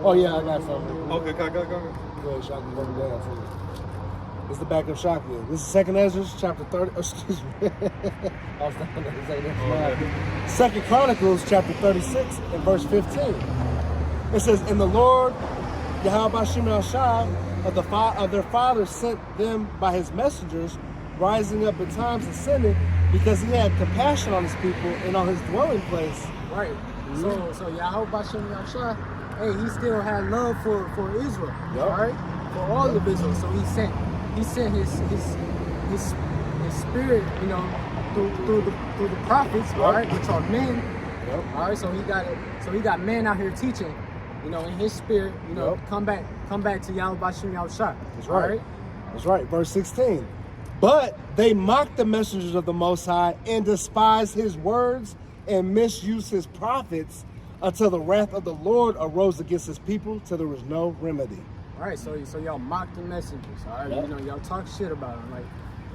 A: Oh yeah, I got something.
D: Okay, go.
A: Go ahead, Shaka, let me down for you. It's the back of Shaka. This is 2nd Ezra, chapter 30. Oh, excuse me. I was thinking that was 2nd Chronicles, chapter 36, and verse 15. It says, "And the Lord, Yahweh Shema Shah, of their fathers sent them by his messengers, rising up at times and sinning, because he had compassion on his people and on his dwelling place."
C: Right. So Yahweh Bashim Yahshua, hey, he still had love for Israel.
A: Yep.
C: All right, for all of Israel. So he sent his spirit, you know, through the prophets,
A: Yep.
C: all right, which are men.
A: Yep.
C: All right, so he got men out here teaching, you know, in his spirit, you know,
A: Yep.
C: come back to Yahweh Bashim Yahshua.
A: That's
C: all
A: right. That's right. Verse 16. "But they mocked the messengers of the Most High and despised his words and misused his prophets until the wrath of the Lord arose against his people till there was no remedy."
C: All right, so y'all mock the messengers, all right?
A: Yep.
C: You know, y'all talk shit about them. Like,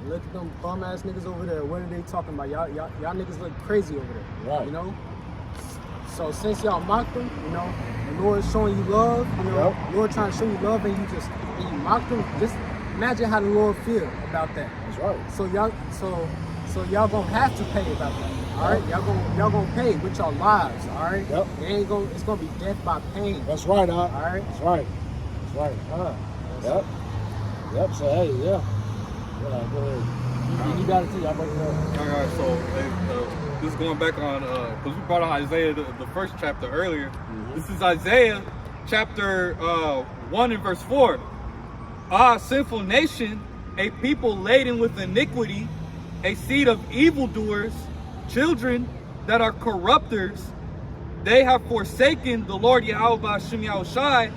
C: look at them bum ass niggas over there. What are they talking about? Y'all niggas look crazy over there.
A: Right.
C: You know? So since y'all mocked him, you know, the Lord is showing you love, you know,
A: Yep.
C: the Lord trying to show you love, and you mocked him. Just imagine how the Lord feel about that.
A: That's right.
C: So y'all gonna have to pay about that. All right, y'all gonna pay with your lives. All right.
A: Yep.
C: It's gonna be death by pain.
A: That's right,
C: All right.
A: That's right. That's right. Yep. Yep. So hey, yeah. Yeah, go ahead. You got it too. I'll break it down.
D: All right, so just going back on, because we brought on Isaiah, the first chapter earlier. This is Isaiah chapter 1 and verse 4. Ah, sinful nation, a people laden with iniquity, a seed of evildoers, children that are corrupters. They have forsaken the Lord Yahweh B'Shem Yahushai.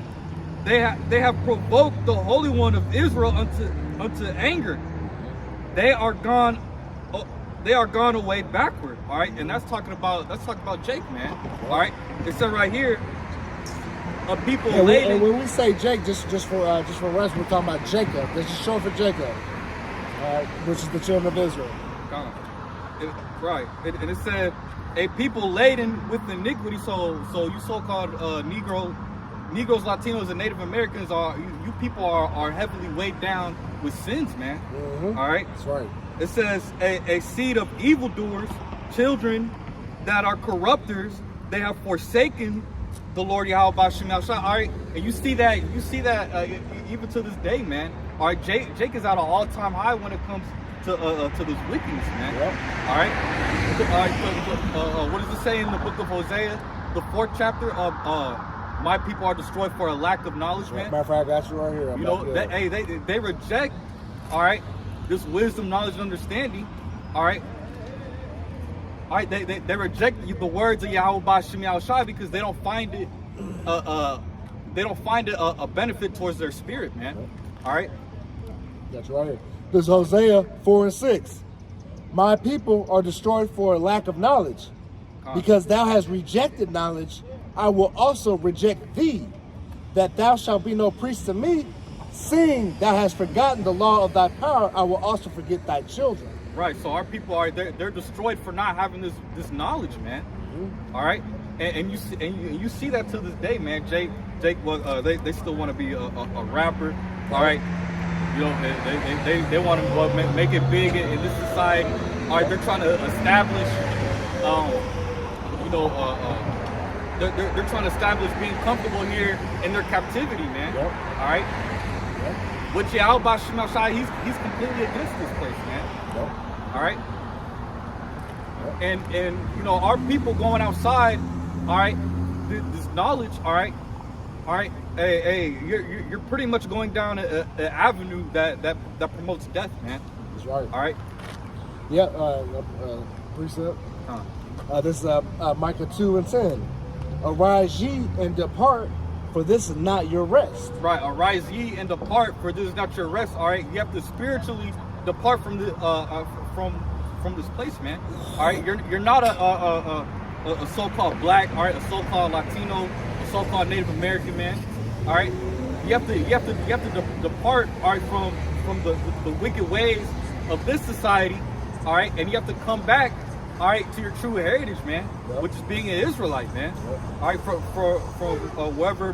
D: They have provoked the Holy One of Israel unto anger. They are gone away backward. All right, and that's talking about Jake, man. All right, it said right here, a people laden.
A: And when we say Jake, just for rest, we're talking about Jacob. This is short for Jacob, which is the children of Israel.
D: Right, and it said a people laden with iniquity. So you so-called Negroes, Latinos, and Native Americans you people are heavily weighed down with sins, man. All right,
A: That's right.
D: it says a seed of evildoers, children that are corrupters. They have forsaken the Lord Yahweh B'Shem Yahushai. All right, and you see that even to this day, man. All right, Jake is at an all-time high when it comes to this wickedness, man.
A: Yep.
D: All right. What does it say in the book of Hosea, the 4th chapter? My people are destroyed for a lack of knowledge, man.
A: Matter of fact, I got you right here.
D: You know, they reject, all right, this wisdom, knowledge, and understanding. All right. All right, they reject the words of Yahweh B'Shem Yahushai because they don't find it a benefit towards their spirit, man. All right.
A: That's right. This is Hosea 4 and 6. My people are destroyed for a lack of knowledge. Because thou hast rejected knowledge, I will also reject thee, that thou shalt be no priest to me. Seeing thou hast forgotten the law of thy power, I will also forget thy children.
D: Right. So our people they're destroyed for not having this knowledge, man. All right. And you see that to this day, man. Jake, they still want to be a rapper. All right. You know, they want to make it big in this society. All right, they're trying to establish, they're trying to establish being comfortable here in their captivity, man.
A: Yep.
D: All right.
A: Yep.
D: With Yahweh B'Shem Yahushai, he's completely against this place, man.
A: Yep.
D: All right. And you know, our people going outside, all right, this knowledge, all right. Hey, you're pretty much going down an avenue that promotes death, man.
A: That's right.
D: All right.
A: Yeah. Precept. This is Micah 2 and 10. Arise ye and depart, for this is not your rest.
D: Right. Arise ye and depart, for this is not your rest. All right. You have to spiritually depart from the from this place, man. All right. You're not a so-called black, all right, a so-called Latino, a so-called Native American, man. All right. You have to depart, all right, from the wicked ways of this society, all right, and you have to come back, all right, to your true heritage, man, which is being an Israelite, man. All right, from wherever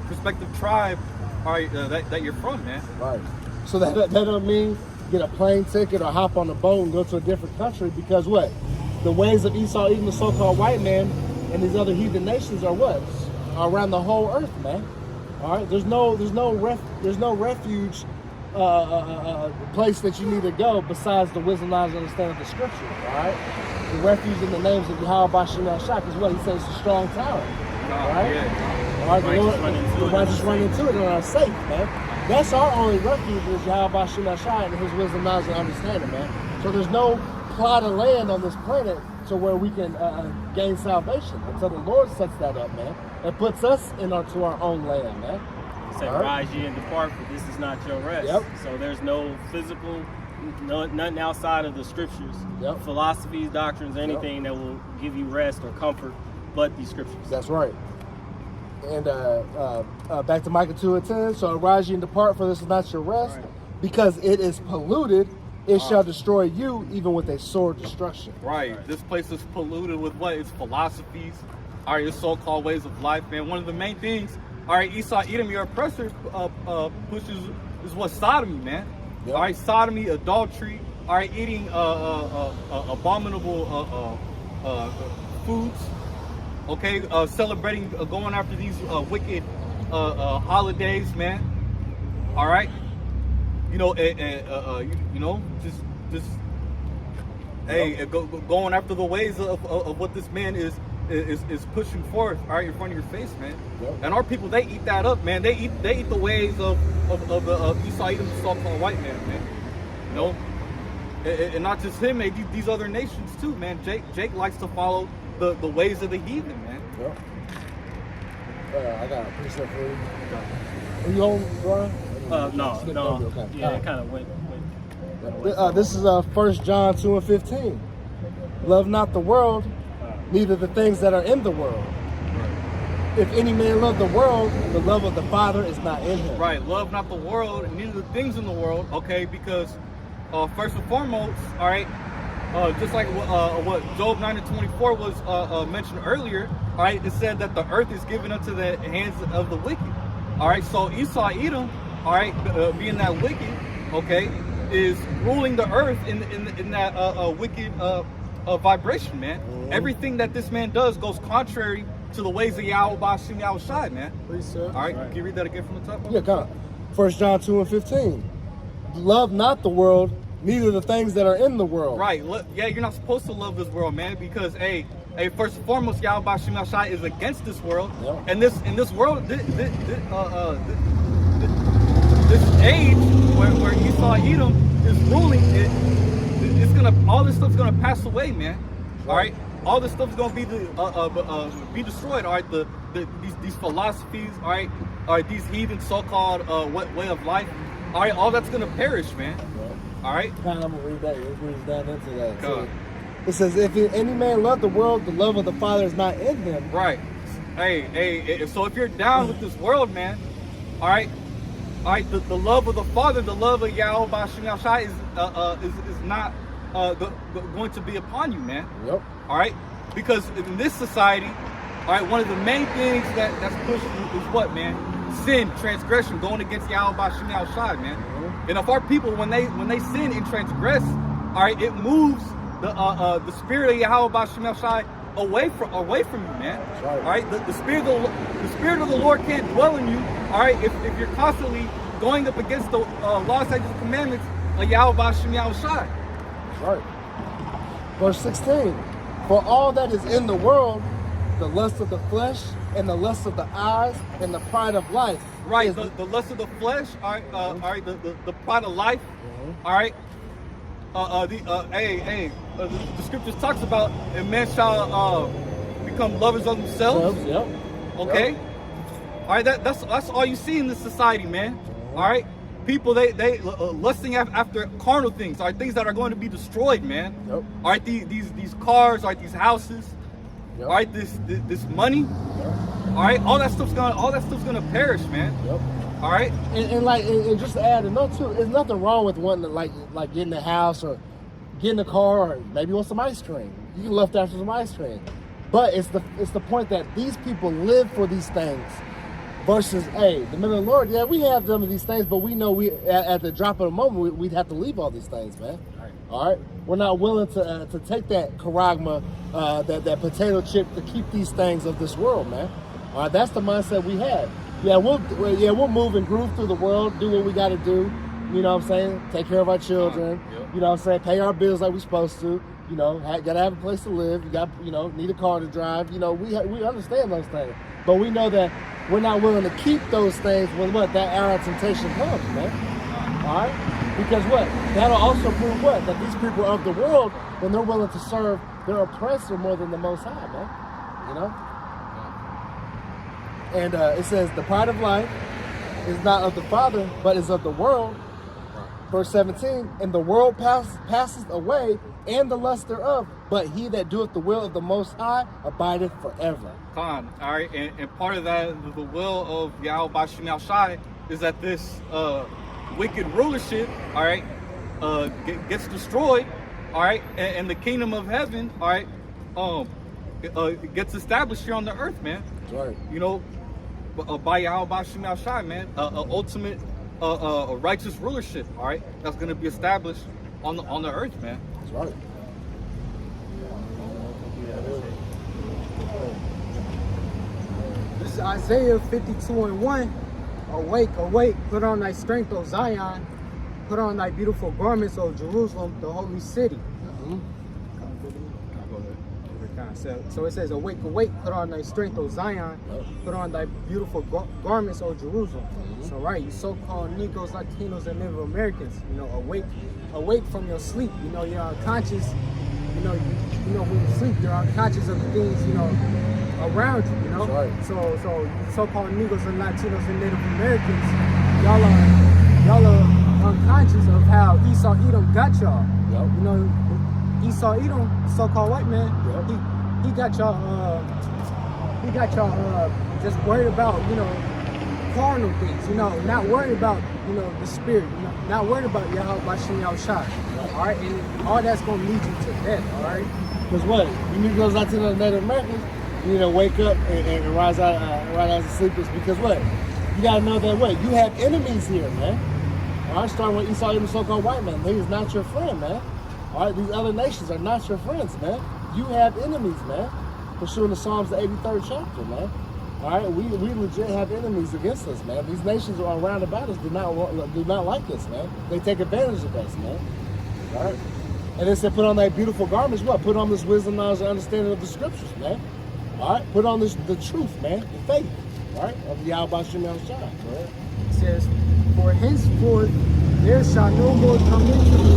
D: prospective tribe, all right, that you're from, man.
A: Right. So that don't mean get a plane ticket or hop on a boat and go to a different country, because what? The ways of Esau, even the so-called white man and these other heathen nations, are what? Around the whole earth, man. All right. There's no refuge place that you need to go besides the wisdom, knowledge, and understanding of the scripture. All right. The refuge in the names of Yahweh B'Shem Yahushai, because what he says is a strong tower. Right.
D: Yeah.
A: All right. The righteous run into it and are safe, man. That's our only refuge is Yahweh B'Shem Yahushai and his wisdom, knowledge, and understanding, man. So there's no plot of land on this planet to where we can gain salvation until the Lord sets that up, man, and puts us into our own land, man.
B: It said, rise ye and depart, for this is not your rest.
A: Yep.
B: So there's no physical, nothing outside of the scriptures, philosophies, doctrines, anything that will give you rest or comfort but these scriptures.
A: That's right. And back to Micah 2 and 10. So arise ye and depart, for this is not your rest, because it is polluted, it shall destroy you even with a sword destruction.
D: Right. This place is polluted with what? Its philosophies, all right, its so-called ways of life, man. One of the main things, all right, Esau, Edom, your oppressor, pushes is what? Sodomy, man.
A: Yep.
D: All right, sodomy, adultery, all right, eating abominable foods, okay, celebrating, going after these wicked holidays, man. All right, you know, just hey, going after the ways of what this man is pushing forth, all right, in front of your face, man.
A: Yep.
D: And our people, they eat that up, man. They eat the ways of Esau, Edom, the so-called white man. You know, and not just him, man. These other nations too, man. Jake likes to follow the ways of the heathen, man.
A: Yep. I got a preset for you. Are you home, Brian?
B: No.
A: Okay.
B: Yeah, it kind of went.
A: This is 1 John 2:15. Love not the world, neither the things that are in the world. If any man love the world, the love of the Father is not in him.
D: Right, love not the world, and neither the things in the world, okay, because first and foremost, all right, just like what Job 9:24 was mentioned earlier, all right, it said that the earth is given unto the hands of the wicked. All right, so Esau, Edom, all right, being that wicked, okay, is ruling the earth in that wicked vibration, man.
A: Mm-hmm.
D: Everything that this man does goes contrary to the ways of Yahweh Bashim Yahushai, man.
A: Please, sir.
D: All right, can you read that again from the top?
A: Yeah, come on. 1 John 2:15. Love not the world, neither the things that are in the world.
D: Right. Look, yeah, you're not supposed to love this world, man, because hey, first and foremost, Yahweh Bashim Yahushai is against this world,
A: Yep.
D: and this world, this age where Esau Edom is ruling, it's gonna, all this stuff's gonna pass away, man. All right, all this stuff's gonna be be destroyed. All right, these philosophies, all right, these heathen so-called way of life, all right, all that's gonna perish, man. All right.
A: I'm gonna read that. It reads down into that.
D: Go on.
A: It says, "If any man love the world, the love of the Father is not in him."
D: Right. Hey, so if you're down with this world, man, all right, the love of the Father, the love of Yahweh Bashim Yahushai is not going to be upon you, man.
A: Yep.
D: All right, because in this society, all right, one of the main things that's pushed is what, man? Sin, transgression, going against Yahweh Bashim Yahushai, man.
A: Mm-hmm.
D: And if our people, when they sin and transgress, all right, it moves the spirit of Yahweh Bashim Yahushai away from you, man.
A: Right.
D: All right, the spirit of the Lord can't dwell in you. All right, if you're constantly going up against the laws, statutes, and commandments of Yahweh Bashim Yahushai.
A: Right. Verse 16. For all that is in the world, the lust of the flesh and the lust of the eyes and the pride of life.
D: Right,
A: is
D: the lust of the flesh, all right, all right, the pride of life, all right. The scriptures talks about, and men shall become lovers of themselves.
A: Yep.
D: Okay.
A: Yep.
D: All right, that's all you see in this society, man. All right, people they lusting after carnal things, all right, things that are going to be destroyed, man.
A: Yep.
D: All right, these cars, all right, these houses,
A: Yep.
D: all right, this money,
A: Yep.
D: all right, all that stuff's gonna perish, man.
A: Yep.
D: All right.
A: And just to add a note too, there's nothing wrong with wanting to like getting a house or getting a car or maybe want some ice cream. You can left after some ice cream. But it's the point that these people live for these things versus, hey, the men of the Lord, yeah, we have some of these things, but we know we at the drop of a moment we'd have to leave all these things, man. All right, we're not willing to take that charagma, that potato chip to keep these things of this world, man. All right, that's the mindset we have. Yeah, we'll move and groove through the world, do what we got to do. You know what I'm saying? Take care of our children.
D: Yep.
A: You know what I'm saying? Pay our bills like we're supposed to. You know, gotta have a place to live. You got, need a car to drive. You know, we understand those things, but we know that we're not willing to keep those things when that hour of temptation comes, man. All right? Because that'll also prove that these people of the world, when they're willing to serve their oppressor more than the Most High, man. You know. And it says, the pride of life is not of the Father, but is of the world. Verse 17, and the world passes away, and the lust thereof, but he that doeth the will of the Most High abideth forever.
D: All right, and part of that, the will of Yahweh Bashim Yahushai, is that this wicked rulership, all right, gets destroyed, all right, and the kingdom of heaven, all right, gets established here on the earth, man.
A: That's right.
D: You know, by Yahweh Shemel Shai, man, ultimate righteous rulership, all right, that's going to be established on the earth, man.
A: That's right.
C: This is Isaiah 52:1. Awake, awake, put on thy strength, O Zion. Put on thy beautiful garments, O Jerusalem, the holy city. So it says, awake, awake, put on thy strength, O Zion. Put on thy beautiful garments, O Jerusalem. So right, you so-called Negroes, Latinos, and Native Americans, you know, awake from your sleep. You know, you're unconscious. You know, when you sleep, you're unconscious of the things, you know, around you. You know,
A: That's right.
C: so so-called Negroes and Latinos and Native Americans, y'all are unconscious of how Esau Edom got y'all.
A: Yep.
C: You know, Esau Edom, so-called white man,
A: Yep.
C: he got y'all just worried about, you know, carnal things, you know, not worried about, you know, the spirit, you know, not worried about Yahweh Bashem Yahushua. All right, and all that's gonna lead you to death. All right.
A: Because what? You need those Latino Native Americans, you need to wake up and rise out of sleep. Is because what? You gotta know that what? You have enemies here, man. All right, starting with Esau, even so-called white man. He is not your friend, man. All right, these other nations are not your friends, man. You have enemies, man. Pursuing the Psalms, the 83rd chapter, man. All right, we legit have enemies against us, man. These nations are around about us do not like us, man. They take advantage of us, man. All right. And then said, put on that beautiful garments. What? Put on this wisdom, knowledge, and understanding of the scriptures, man. All right. Put on the truth, man. The faith, all right, of the Yahweh Shem Yahushua. Right?
C: It says, for henceforth there shall no more come into me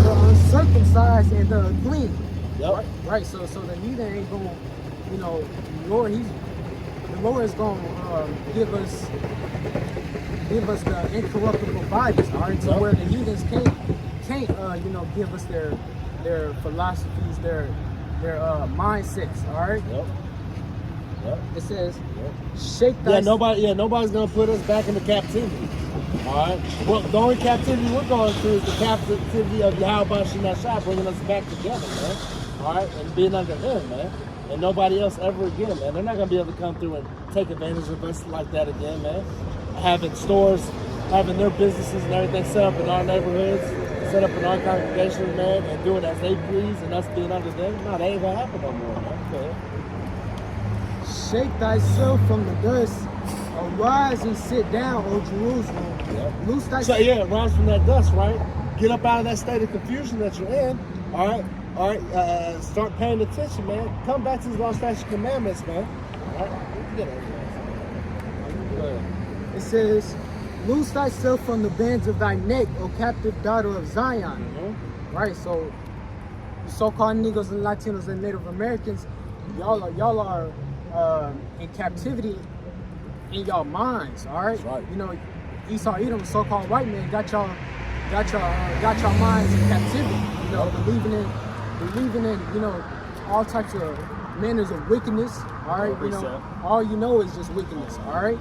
C: the uncircumcised and the unclean.
A: Yep.
C: Right. So the heathen ain't gonna, you know, the Lord is gonna give us the incorruptible bodies, all right, to
A: Yep.
C: where the heathens can't you know, give us their philosophies, their mindsets, all right.
A: Yep. Yep.
C: It says,
A: Yep.
C: shake thy
A: Nobody's gonna put us back into captivity. All right. Well, the only captivity we're going through is the captivity of Yahweh Shem Yahushua, bringing us back together, man. All right, and being under Him, man, and nobody else ever again, man. They're not gonna be able to come through and take advantage of us like that again, man. Having stores, having their businesses and everything set up in our neighborhoods, set up in our congregations, man, and doing as they please, and us being under them. No, that ain't gonna happen no more, man. Okay.
C: shake thyself from the dust, arise and sit down, O Jerusalem.
A: Yep.
C: Loose thy
A: So yeah, rise from that dust, right? Get up out of that state of confusion that you're in. All right. Start paying attention, man. Come back to these law, statutes, commandments, man. All right. Get it. Go ahead.
C: It says, loose thyself from the bands of thy neck, O captive daughter of Zion.
A: Mm-hmm.
C: Right, so so-called Negroes and Latinos and Native Americans, y'all are in captivity in y'all minds. All right.
A: That's right.
C: You know, Esau Edom, so-called white man, got y'all minds in captivity. You know, believing in you know, all types of manners of wickedness. All right. You know, all you know is just wickedness. All right.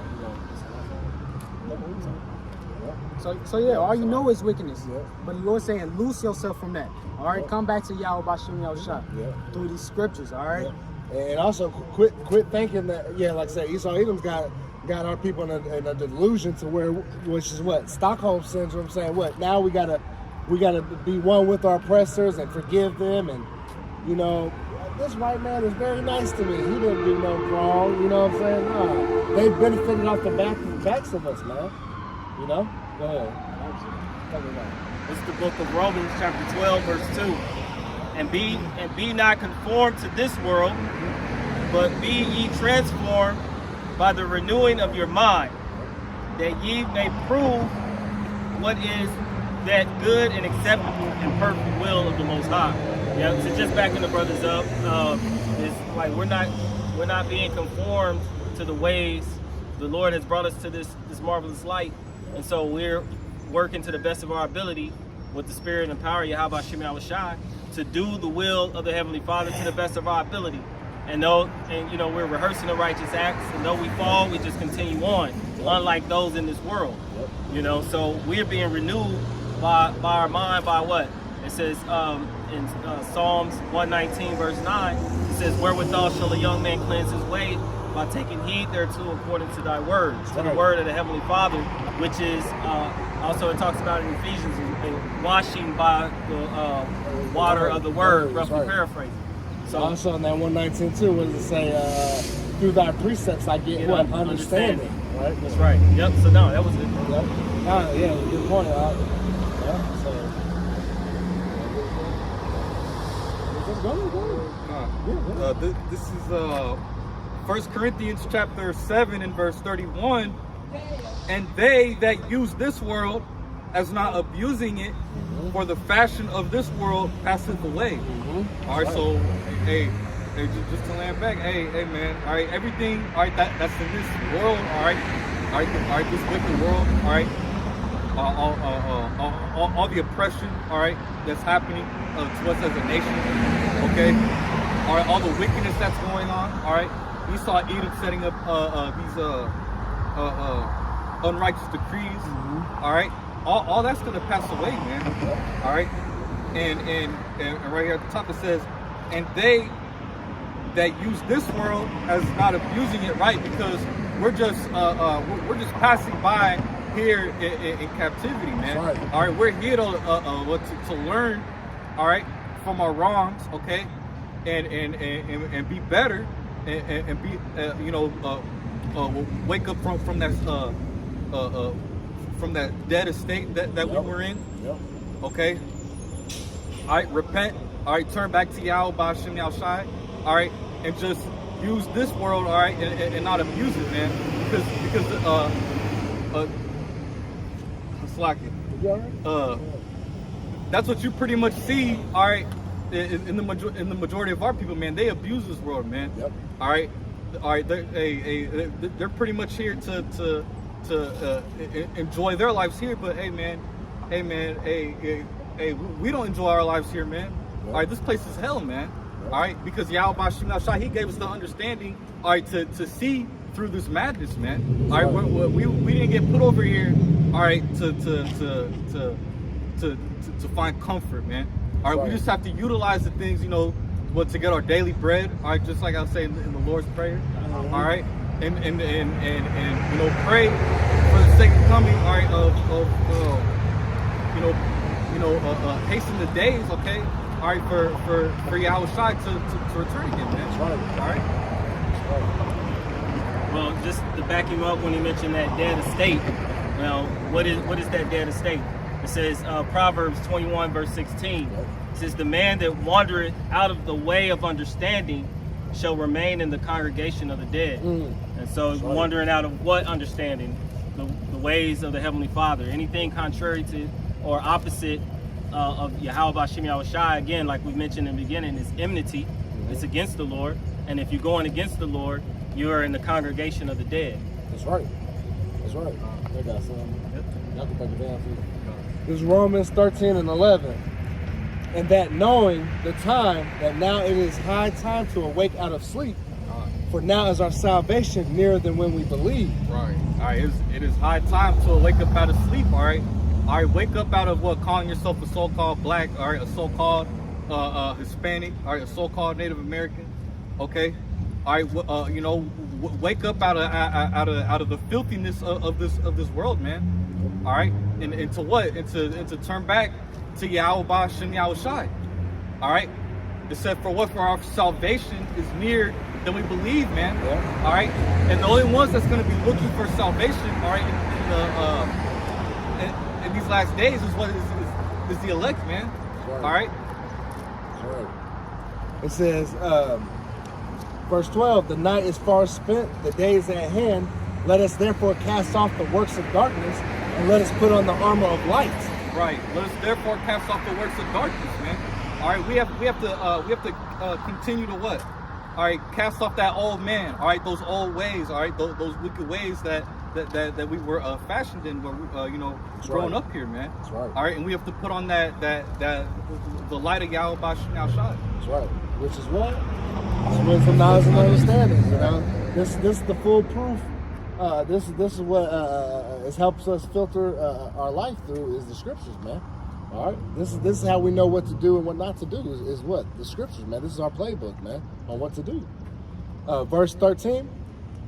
C: So yeah, all you know is wickedness.
A: Yeah.
C: But the Lord's saying, loose yourself from that. All right, come back to Yahweh Bashem Yahushua through these scriptures. All right.
A: Yeah. And also quit thinking that, yeah, like I said, Esau Edom's got our people in a delusion to where, which is what, Stockholm syndrome, saying what, now we gotta be one with our oppressors and forgive them, and you know, this white man is very nice to me. He didn't do no wrong. You know what I'm saying? No, they benefited off the backs of us, man. You know. Go ahead.
B: It's the book of Romans, chapter 12, verse 2. And be not conformed to this world, but be ye transformed by the renewing of your mind, that ye may prove what is that good and acceptable and perfect will of the Most High. Yeah, so just backing the brothers up, it's like we're not being conformed to the ways the Lord has brought us to this marvelous light, and so we're working to the best of our ability with the Spirit and power of Yahweh Shem Yahushua to do the will of the Heavenly Father to the best of our ability. And you know, we're rehearsing the righteous acts, and though we fall, we just continue on, unlike those in this world. You know, so we're being renewed by our mind by what? It says in Psalms 119 verse 9, it says, wherewithal shall a young man cleanse his way? By taking heed thereto according to thy words, to the word of the Heavenly Father, which is also it talks about in Ephesians, washing by the water of the word, roughly paraphrasing. So
A: also in that 119 too, what does it say? Through thy precepts I get what? Understanding. Right?
B: That's right. Yep. So no, that was it.
A: Yep. Yeah, good point. Yeah, so.
D: This is 1 Corinthians chapter 7 and verse 31. And they that use this world as not abusing it, for the fashion of this world passeth away. All right, so hey, just to land back, hey man, all right, everything, all right, that's in this world, all right, this wicked world, all right, all the oppression, all right, that's happening to us as a nation, okay, all right, all the wickedness that's going on, all right. We saw Edom setting up these unrighteous decrees, all right. All that's gonna pass away, man. All right, and right here at the top it says, and they that use this world as not abusing it, right? Because we're just passing by here in captivity, man.
A: Right.
D: All right, we're here to learn, all right, from our wrongs, okay, and be better, and be wake up from that from that dead estate that we were in. Okay. All right, repent. All right, turn back to Yahweh B'Shem Yahushai. All right, and just use this world, all right, and not abuse it, man. Because that's what you pretty much see, all right, in the majority of our people, man. They abuse this world, man. All right, they're pretty much here to enjoy their lives here, but hey, we don't enjoy our lives here, man. All right, this place is hell, man. All right, because Yahweh B'Shem Yahushai, he gave us the understanding, all right, to see through this madness, man. All right, we didn't get put over here, all right, to find comfort, man. All right, we just have to utilize the things, to get our daily bread. All right, just like I was saying in the Lord's Prayer. All right. And pray for the second coming, all right, hasten the days, okay, all right, for Yahushai to return again, man.
A: That's right.
D: All right.
B: That's right. Well, just to back him up when he mentioned that dead estate, what is that dead estate? It says Proverbs 21 verse 16. It says, the man that wandereth out of the way of understanding shall remain in the congregation of the dead. And so wandering out of what understanding? The ways of the Heavenly Father. Anything contrary to or opposite of Yahweh B'Shem Yahushai, again, like we mentioned in the beginning, is enmity. It's against the Lord. And if you're going against the Lord, you are in the congregation of the dead.
A: That's right. That's right. I got something. Y'all can break it down for you. This is Romans 13 and 11. And that knowing the time, that now it is high time to awake out of sleep, for now is our salvation nearer than when we believe.
D: Right. All right. It is high time to wake up out of sleep. All right. All right. Wake up out of what? Calling yourself a so-called black. All right. A so-called Hispanic. All right. A so-called Native American. Okay. All right. Wake up out of the filthiness of this world, man. All right. And into what? Into turn back to Yahweh B'Shem Yahushai. All right. It said, for our salvation is near than we believe, man. All right. And the only ones that's going to be looking for salvation, all right, in these last days is the elect, man. Right. All right.
A: Right. It says, verse 12, the night is far spent, the day is at hand. Let us therefore cast off the works of darkness and let us put on the armor of light.
D: Right. Let us therefore cast off the works of darkness, man. All right. We have to continue to what? All right. Cast off that old man. All right. Those old ways. All right. Those wicked ways that we were fashioned in, when we, growing up here, man.
A: That's right.
D: All right. And we have to put on the light of Yahweh B'Shem Yahushai.
A: That's right. Which is what? It's wisdom, knowledge, and understanding. This is the full proof this is what it helps us filter our life through is the scriptures, man. All right, this is how we know what to do and what not to do is what the scriptures, man. This is our playbook, man, on what to do. Verse 13,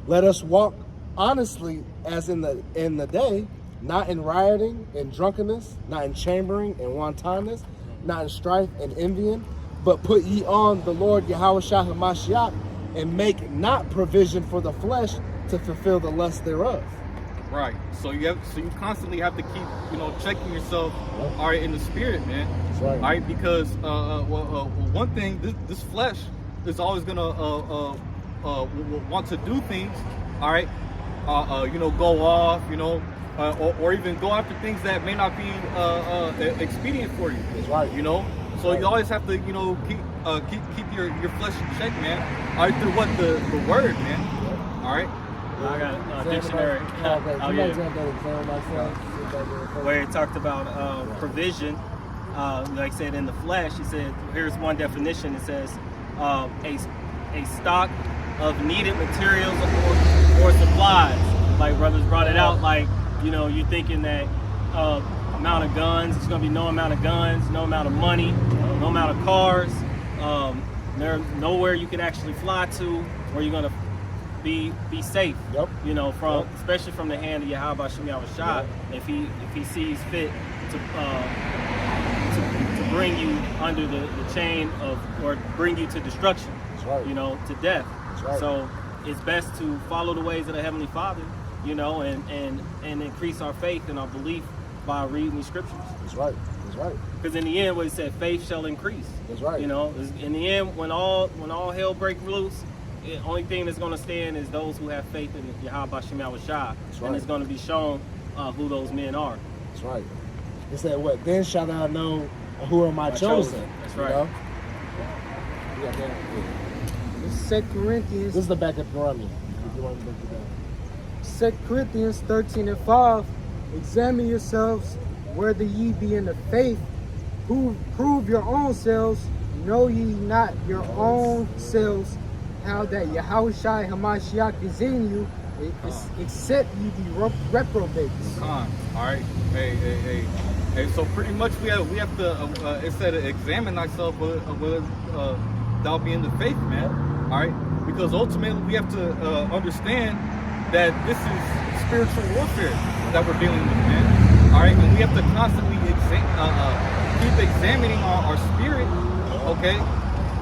A: let us walk honestly as in the day, not in rioting and drunkenness, not in chambering and wantonness, not in strife and envying, but put ye on the Lord Yahushua HaMashiach, and make not provision for the flesh to fulfill the lust thereof.
D: Right. So you constantly have to keep, checking yourself, all right, in the spirit, man.
A: That's right.
D: All right, because one thing, this flesh is always gonna want to do things, all right, go off, or even go after things that may not be expedient for you.
A: That's right.
D: So you always have to, keep your flesh in check, man. All right, through what the word, man. All right.
B: I got a dictionary. Where he talked about provision, like I said, in the flesh. He said, here's one definition. It says, a stock of needed materials or supplies. Like brothers brought it out, like, you're thinking that amount of guns, it's going to be no amount of guns, no amount of money, no amount of cars. There's nowhere you can actually fly to where you're going to be safe.
A: Yep.
B: Especially from the hand of Yahweh Shem Yahushua, if he sees fit to bring you under the chain of, or bring you to destruction.
A: That's right.
B: To death.
A: That's right.
B: So it's best to follow the ways of the Heavenly Father, and increase our faith and our belief by reading the scriptures.
A: That's right. That's right.
B: Because in the end, what he said, faith shall increase.
A: That's right.
B: In the end, when all hell breaks loose, the only thing that's going to stand is those who have faith in Yahweh Shem Yahushua.
A: Right.
B: And it's going to be shown who those men are.
A: That's right. He said, what? Then shall thou know who are my chosen.
B: That's right.
C: This is 2 Corinthians.
A: This is the back of Deuteronomy. If you want to look it down.
C: 2 Corinthians 13:5. Examine yourselves whether ye be in the faith. Prove your own selves. Know ye not your own selves how that Yahushua HaMashiach is in you, except ye be reprobates.
D: All right. Hey. So pretty much we have to instead of examine ourselves, thou be in the faith, man. All right, because ultimately we have to understand that this is spiritual warfare that we're dealing with, man. All right, and we have to constantly keep examining our spirit, okay.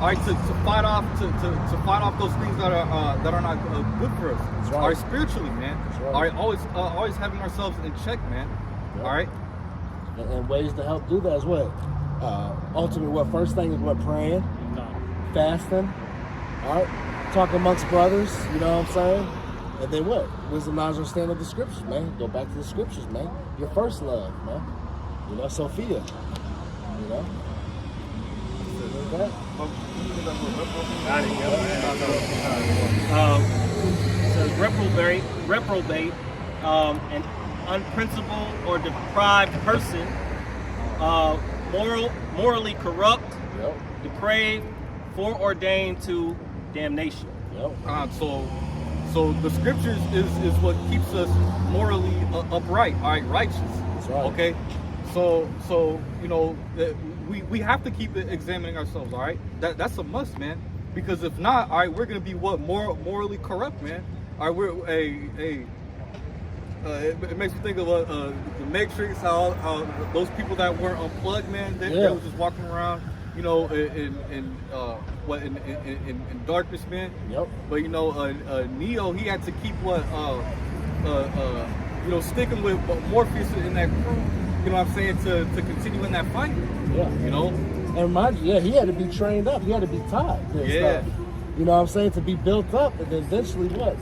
D: All right, to fight off those things that are not good for us.
A: That's right.
D: All right, spiritually, man.
A: That's right.
D: All right, always having ourselves in check, man.
A: Yep.
D: All right.
A: And ways to help do that is what? Ultimately, first thing is what? Praying, fasting, all right? Talk amongst brothers, you know what I'm saying? And then what? Wisdom, knowledge, understanding of the scriptures, man. Go back to the scriptures, man. Your first love, man. Sophia, That.
B: So reprobate, an unprincipled or deprived person, morally corrupt, depraved, foreordained to damnation.
D: So the scriptures is what keeps us morally upright, all right, righteous.
A: That's right.
D: Okay. So we have to keep examining ourselves, all right? That's a must, man. Because if not, all right, we're gonna be morally corrupt, man. All right, it makes me think of the Matrix, how those people that weren't unplugged, man, they were just walking around, in darkness, man.
A: Yep.
D: But Neo, he had to keep sticking with Morpheus in that crew. You know what I'm saying, to continue in that fight.
A: Yeah. And mind you, he had to be trained up. He had to be taught this stuff. You know what I'm saying? To be built up, and then eventually what?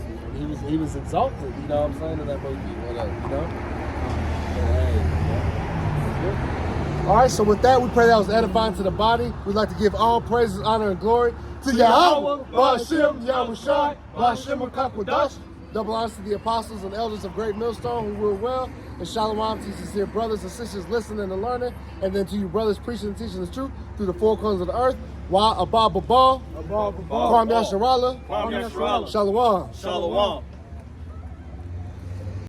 A: He was exalted. You know what I'm saying, in that movie. All right. So with that, we pray that was edifying to the body. We'd like to give all praises, honor, and glory to Yahweh, Ba'ashem, Yahushai, Ba'ashem HaKakwadash. Double honors to the apostles and elders of Great Millstone who rule well. And shalom to you sincere brothers and sisters listening and learning. And then to you brothers preaching and teaching the truth through the four corners of the earth. Wa Abba Babal, Kwam Yasharallah,
B: Kwam Yasharallah.
A: Shalom.
B: Shalom.